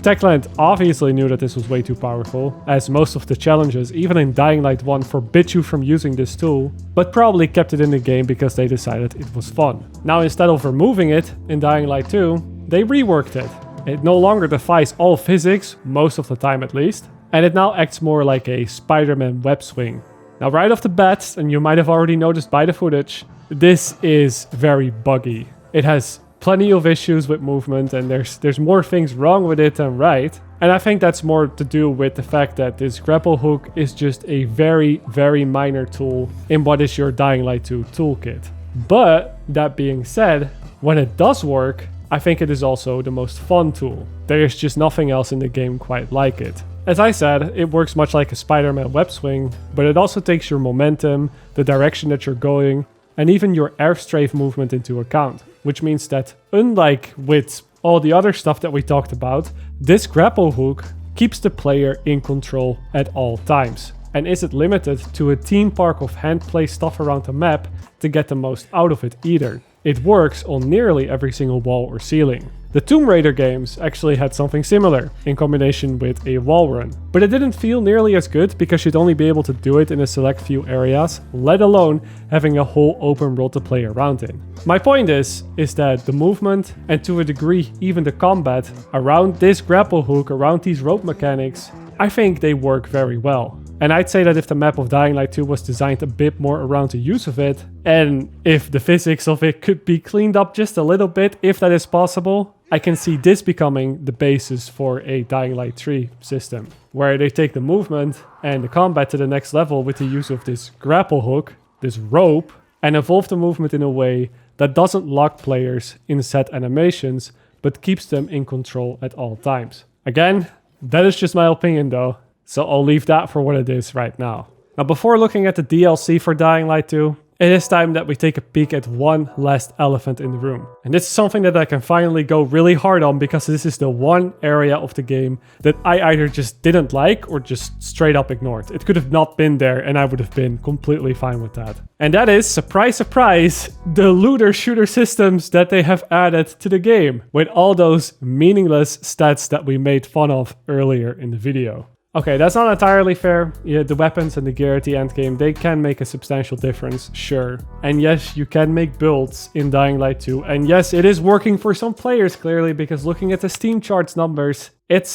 Techland obviously knew that this was way too powerful, as most of the challenges, even in Dying Light 1, forbid you from using this tool, but probably kept it in the game because they decided it was fun. Now, instead of removing it in Dying Light 2, they reworked it. It no longer defies all physics, most of the time at least, and it now acts more like a Spider-Man web swing. Now, right off the bat, and you might have already noticed by the footage, this is very buggy. It has plenty of issues with movement, and there's more things wrong with it than right. And I think that's more to do with the fact that this grapple hook is just a very, very minor tool in what is your Dying Light 2 toolkit. But that being said, when it does work, I think it is also the most fun tool. There is just nothing else in the game quite like it. As I said, it works much like a Spider-Man web swing, but it also takes your momentum, the direction that you're going, and even your air strafe movement into account. Which means that, unlike with all the other stuff that we talked about, this grapple hook keeps the player in control at all times, and isn't limited to a theme park of hand-placed stuff around the map to get the most out of it either. It works on nearly every single wall or ceiling. The Tomb Raider games actually had something similar in combination with a wall run, but it didn't feel nearly as good because you'd only be able to do it in a select few areas, let alone having a whole open world to play around in. My point is that the movement, and to a degree even the combat, around this grapple hook, around these rope mechanics, I think they work very well. And I'd say that if the map of Dying Light 2 was designed a bit more around the use of it, and if the physics of it could be cleaned up just a little bit, if that is possible, I can see this becoming the basis for a Dying Light 3 system, where they take the movement and the combat to the next level with the use of this grapple hook, this rope, and evolve the movement in a way that doesn't lock players in set animations, but keeps them in control at all times. Again, that is just my opinion though, so I'll leave that for what it is right now. Now, before looking at the DLC for Dying Light 2, it is time that we take a peek at one last elephant in the room. And this is something that I can finally go really hard on because this is the one area of the game that I either just didn't like or just straight up ignored. It could have not been there and I would have been completely fine with that. And that is, surprise, surprise, the looter shooter systems that they have added to the game with all those meaningless stats that we made fun of earlier in the video. Okay, that's not entirely fair. Yeah, the weapons and the gear at the end game, they can make a substantial difference, sure. And yes, you can make builds in Dying Light 2. And yes, it is working for some players clearly, because looking at the Steam charts numbers, it's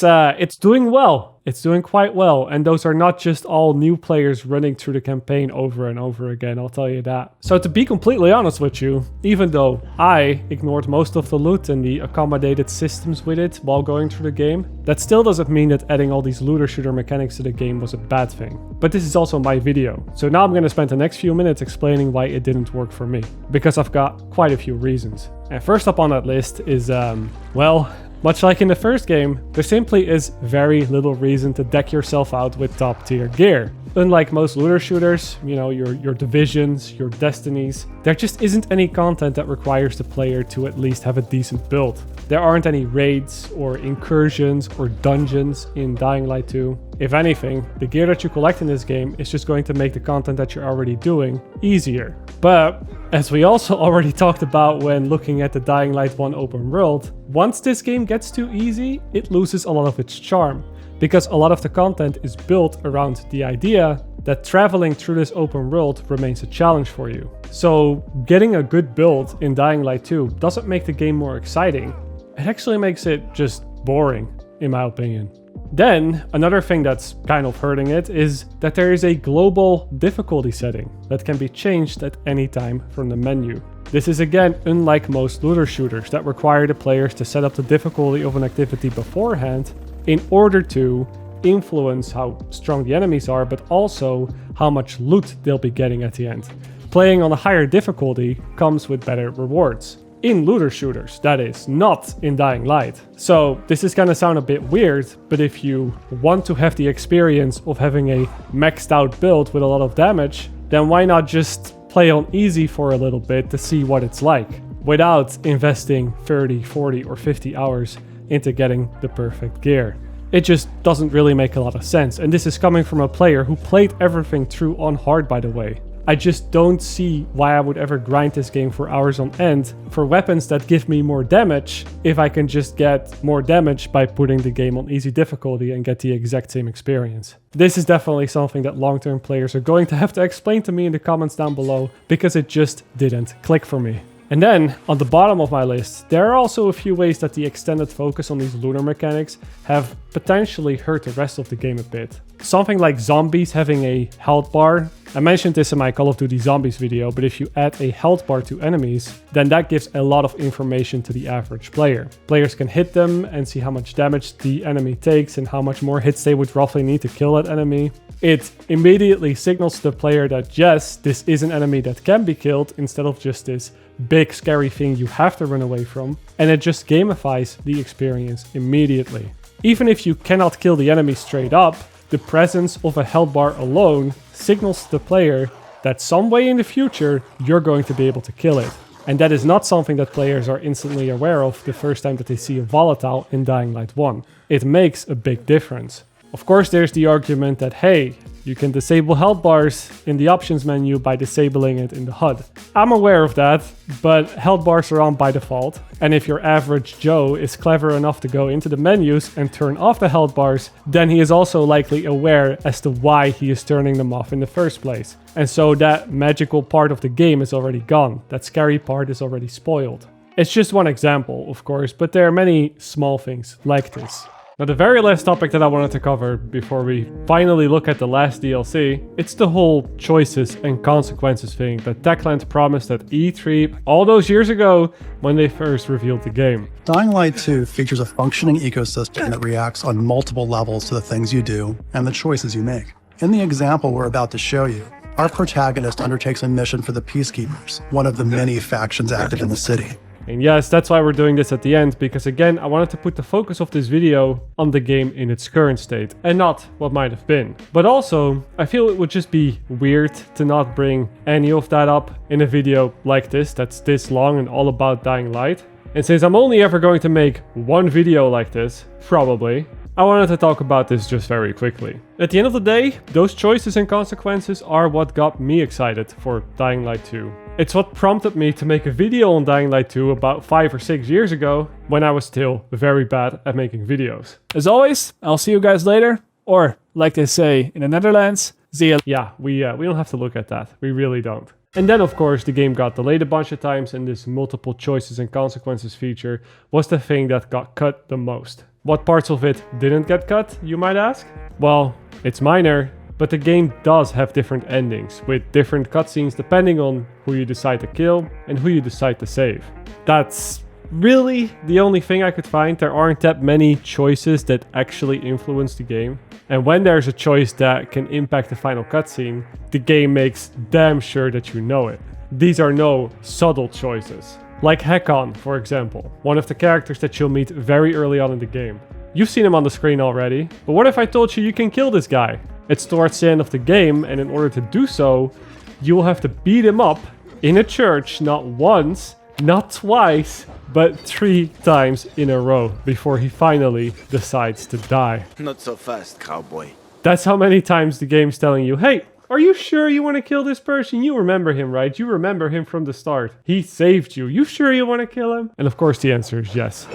doing well. It's doing quite well. And those are not just all new players running through the campaign over and over again, I'll tell you that. So to be completely honest with you, even though I ignored most of the loot and the accommodated systems with it while going through the game, that still doesn't mean that adding all these looter shooter mechanics to the game was a bad thing. But this is also my video. So now I'm going to spend the next few minutes explaining why it didn't work for me, because I've got quite a few reasons. And first up on that list is, well, much like in the first game, there simply is very little reason to deck yourself out with top tier gear. Unlike most looter shooters, you know, your Divisions, your Destinies, there just isn't any content that requires the player to at least have a decent build. There aren't any raids or incursions or dungeons in Dying Light 2. If anything, the gear that you collect in this game is just going to make the content that you're already doing easier. But as we also already talked about when looking at the Dying Light 1 open world, once this game gets too easy, it loses a lot of its charm, because a lot of the content is built around the idea that traveling through this open world remains a challenge for you. So getting a good build in Dying Light 2 doesn't make the game more exciting. It actually makes it just boring, in my opinion. Then, another thing that's kind of hurting it is that there is a global difficulty setting that can be changed at any time from the menu. This is again unlike most looter shooters that require the players to set up the difficulty of an activity beforehand in order to influence how strong the enemies are, but also how much loot they'll be getting at the end. Playing on a higher difficulty comes with better rewards. In looter shooters, that is, not in Dying Light. So this is gonna sound a bit weird, but if you want to have the experience of having a maxed out build with a lot of damage, then why not just play on easy for a little bit to see what it's like, without investing 30, 40 or 50 hours into getting the perfect gear. It just doesn't really make a lot of sense, and this is coming from a player who played everything through on hard, by the way. I just don't see why I would ever grind this game for hours on end for weapons that give me more damage if I can just get more damage by putting the game on easy difficulty and get the exact same experience. This is definitely something that long-term players are going to have to explain to me in the comments down below, because it just didn't click for me. And then, on the bottom of my list, there are also a few ways that the extended focus on these looter mechanics have potentially hurt the rest of the game a bit. Something like zombies having a health bar. I mentioned this in my Call of Duty Zombies video, but if you add a health bar to enemies, then that gives a lot of information to the average player. Players can hit them and see how much damage the enemy takes and how much more hits they would roughly need to kill that enemy. It immediately signals to the player that yes, this is an enemy that can be killed instead of just this big scary thing you have to run away from, and it just gamifies the experience immediately. Even if you cannot kill the enemy straight up, the presence of a health bar alone signals to the player that some way in the future you're going to be able to kill it. And that is not something that players are instantly aware of the first time that they see a volatile in Dying Light 1. It makes a big difference. Of course, there's the argument that, hey, you can disable health bars in the options menu by disabling it in the HUD. I'm aware of that, but health bars are on by default. And if your average Joe is clever enough to go into the menus and turn off the health bars, then he is also likely aware as to why he is turning them off in the first place. And so that magical part of the game is already gone. That scary part is already spoiled. It's just one example, of course, but there are many small things like this. Now, the very last topic that I wanted to cover before we finally look at the last DLC, it's the whole choices and consequences thing that Techland promised at E3 all those years ago when they first revealed the game. Dying Light 2 features a functioning ecosystem that reacts on multiple levels to the things you do and the choices you make. In the example we're about to show you, our protagonist undertakes a mission for the Peacekeepers, one of the many factions active in the city. And yes, that's why we're doing this at the end, because again, I wanted to put the focus of this video on the game in its current state, and not what might have been. But also, I feel it would just be weird to not bring any of that up in a video like this, that's this long and all about Dying Light. And since I'm only ever going to make one video like this, probably, I wanted to talk about this just very quickly. At the end of the day, those choices and consequences are what got me excited for Dying Light 2. It's what prompted me to make a video on Dying Light 2 about 5 or 6 years ago, when I was still very bad at making videos. As always, I'll see you guys later, or like they say in the Netherlands, zie je. Yeah, we don't have to look at that. We really don't. And then, of course, the game got delayed a bunch of times, and this multiple choices and consequences feature was the thing that got cut the most. What parts of it didn't get cut, you might ask? Well, it's minor, but the game does have different endings, with different cutscenes depending on who you decide to kill and who you decide to save. That's really the only thing I could find. There aren't that many choices that actually influence the game. And when there's a choice that can impact the final cutscene, the game makes damn sure that you know it. These are no subtle choices. Like Hakon, for example, one of the characters that you'll meet very early on in the game. You've seen him on the screen already, but what if I told you you can kill this guy? It's towards the end of the game, and in order to do so, you will have to beat him up in a church not once, not twice, but 3 times in a row before he finally decides to die. Not so fast, cowboy. That's how many times the game's telling you, hey, are you sure you want to kill this person? You remember him, right? You remember him from the start. He saved you. You sure you want to kill him? And of course the answer is yes.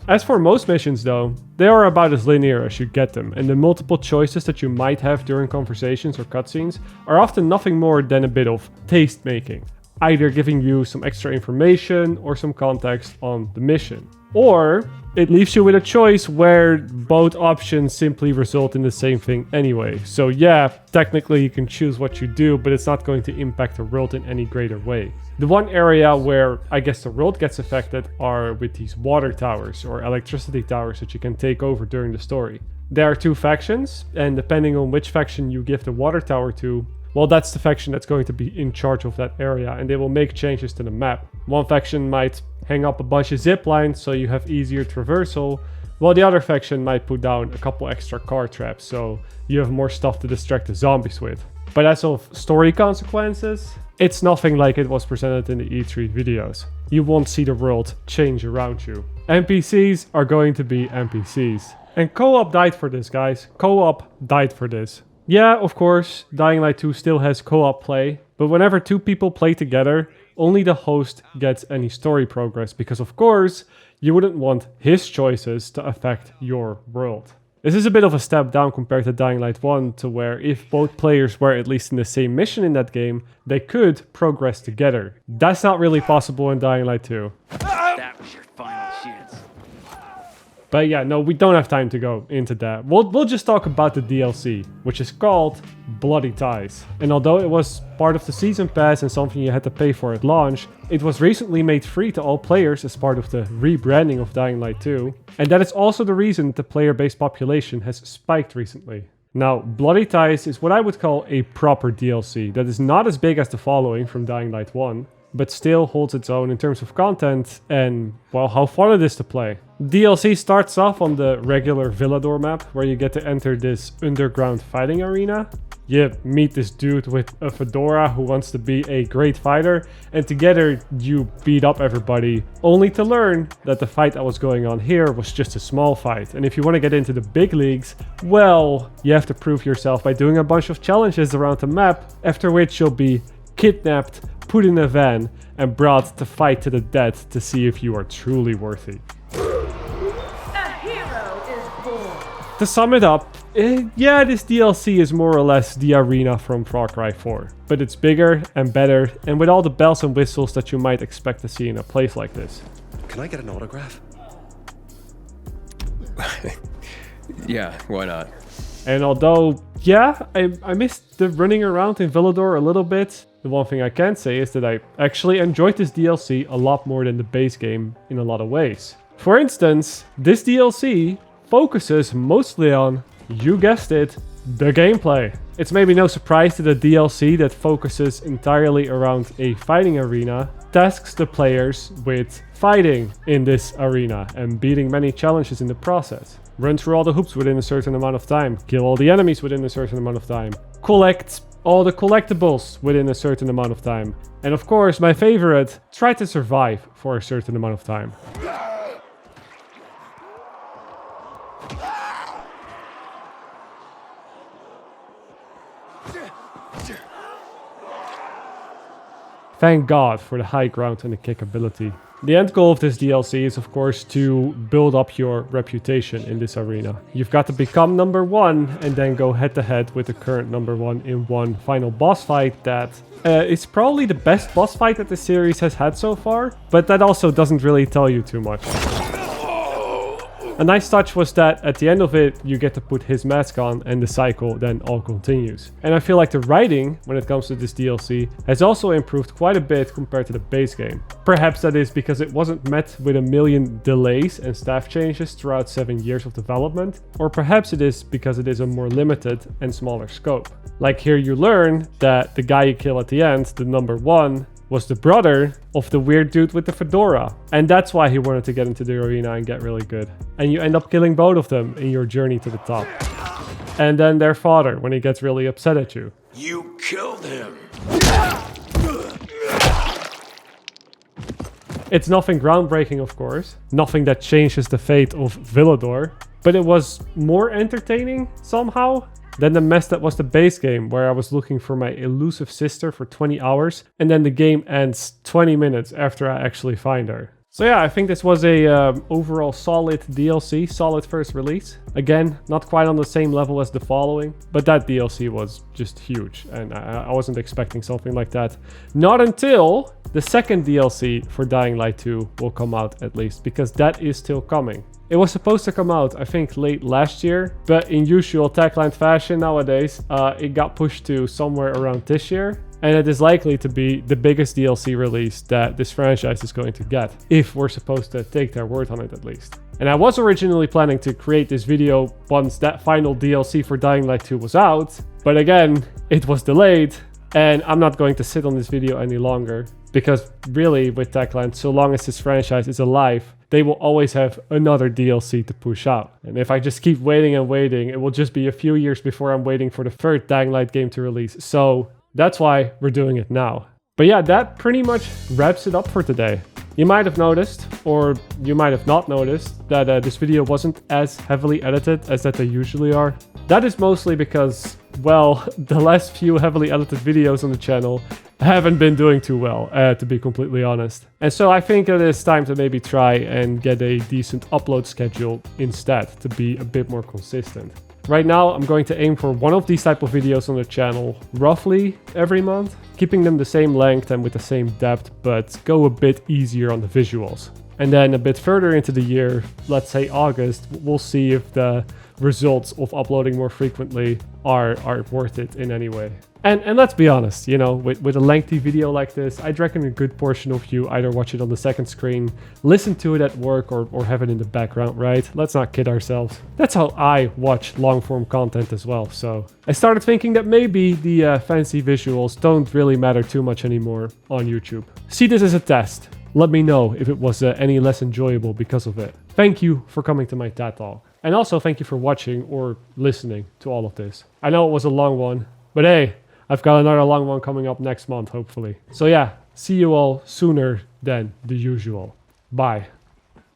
As for most missions though, they are about as linear as you get them, and the multiple choices that you might have during conversations or cutscenes are often nothing more than a bit of taste making, either giving you some extra information or some context on the mission. Or it leaves you with a choice where both options simply result in the same thing anyway. So yeah, technically you can choose what you do, but it's not going to impact the world in any greater way. The one area where I guess the world gets affected are with these water towers or electricity towers that you can take over during the story. There are 2 factions, and depending on which faction you give the water tower to, well, that's the faction that's going to be in charge of that area, and they will make changes to the map. One faction might hang up a bunch of zip lines so you have easier traversal, while the other faction might put down a couple extra car traps so you have more stuff to distract the zombies with. But as of story consequences, it's nothing like it was presented in the E3 videos. You won't see the world change around you. NPCs are going to be NPCs. And co-op died for this, guys. Co-op died for this. Yeah, of course, Dying Light 2 still has co-op play, but whenever 2 people play together, only the host gets any story progress, because of course, you wouldn't want his choices to affect your world. This is a bit of a step down compared to Dying Light 1, to where if both players were at least in the same mission in that game, they could progress together. That's not really possible in Dying Light 2. That was your final chance. But yeah, no, we don't have time to go into that. We'll just talk about the DLC, which is called Bloody Ties. And although it was part of the Season Pass and something you had to pay for at launch, it was recently made free to all players as part of the rebranding of Dying Light 2. And that is also the reason the player-based population has spiked recently. Now, Bloody Ties is what I would call a proper DLC that is not as big as the following from Dying Light 1, but still holds its own in terms of content and, well, how fun it is to play. DLC starts off on the regular Villador map, where you get to enter this underground fighting arena. you meet this dude with a fedora who wants to be a great fighter, and together you beat up everybody, only to learn that the fight that was going on here was just a small fight. And if you want to get into the big leagues, well, you have to prove yourself by doing a bunch of challenges around the map, after which you'll be kidnapped, put in a van, and brought to fight to the death to see if you are truly worthy. To sum it up, yeah, this DLC is more or less the arena from Far Cry 4, but it's bigger and better, and with all the bells and whistles that you might expect to see in a place like this. Can I get an autograph? Yeah, why not? And although, yeah, I missed the running around in Villador a little bit, the one thing I can say is that I actually enjoyed this DLC a lot more than the base game in a lot of ways. For instance, this DLC focuses mostly on, you guessed it, the gameplay. It's maybe no surprise that a DLC that focuses entirely around a fighting arena tasks the players with fighting in this arena and beating many challenges in the process. Run through all the hoops within a certain amount of time, kill all the enemies within a certain amount of time, collect all the collectibles within a certain amount of time, and of course, my favorite, try to survive for a certain amount of time. Thank God for the high ground and the kick ability. The end goal of this DLC is of course to build up your reputation in this arena. You've got to become number 1 and then go head to head with the current number 1 in one final boss fight that is probably the best boss fight that the series has had so far, but that also doesn't really tell you too much. A nice touch was that at the end of it, you get to put his mask on and the cycle then all continues. And I feel like the writing, when it comes to this DLC, has also improved quite a bit compared to the base game. Perhaps that is because it wasn't met with a million delays and staff changes throughout 7 years of development, or perhaps it is because it is a more limited and smaller scope. Like here you learn that the guy you kill at the end, the number 1, was the brother of the weird dude with the fedora. And that's why he wanted to get into the arena and get really good. And you end up killing both of them in your journey to the top. And then their father, when he gets really upset at you. You killed him! It's nothing groundbreaking, of course. Nothing that changes the fate of Villador. But it was more entertaining, somehow, than the mess that was the base game, where I was looking for my elusive sister for 20 hours, and then the game ends 20 minutes after I actually find her. So yeah, I think this was a overall solid DLC, solid first release. Again, not quite on the same level as the following, but that DLC was just huge, and I wasn't expecting something like that. Not until the second DLC for Dying Light 2 will come out, at least, because that is still coming. It was supposed to come out, I think, late last year, but in usual Techland fashion nowadays, it got pushed to somewhere around this year. And it is likely to be the biggest DLC release that this franchise is going to get, if we're supposed to take their word on it at least. And I was originally planning to create this video once that final DLC for Dying Light 2 was out, but again, it was delayed, and I'm not going to sit on this video any longer, because really with Techland, so long as this franchise is alive, they will always have another DLC to push out. And if I just keep waiting and waiting, it will just be a few years before I'm waiting for the third Dying Light game to release. So that's why we're doing it now. But yeah, that pretty much wraps it up for today. You might have noticed, or you might have not noticed, that this video wasn't as heavily edited as that they usually are. That is mostly because, well, the last few heavily edited videos on the channel haven't been doing too well, to be completely honest. And so I think it is time to maybe try and get a decent upload schedule instead, to be a bit more consistent. Right now, I'm going to aim for one of these type of videos on the channel roughly every month, keeping them the same length and with the same depth, but go a bit easier on the visuals. And then a bit further into the year, let's say August, we'll see if the results of uploading more frequently are worth it in any way. And let's be honest, you know, with a lengthy video like this, I'd reckon a good portion of you either watch it on the second screen, listen to it at work, or have it in the background, right? Let's not kid ourselves. That's how I watch long-form content as well, so I started thinking that maybe the fancy visuals don't really matter too much anymore on YouTube. See this as a test. Let me know if it was any less enjoyable because of it. Thank you for coming to my TED Talk. And also thank you for watching or listening to all of this. I know it was a long one, But hey, I've got another long one coming up next month, hopefully. So yeah, see you all sooner than the usual. Bye.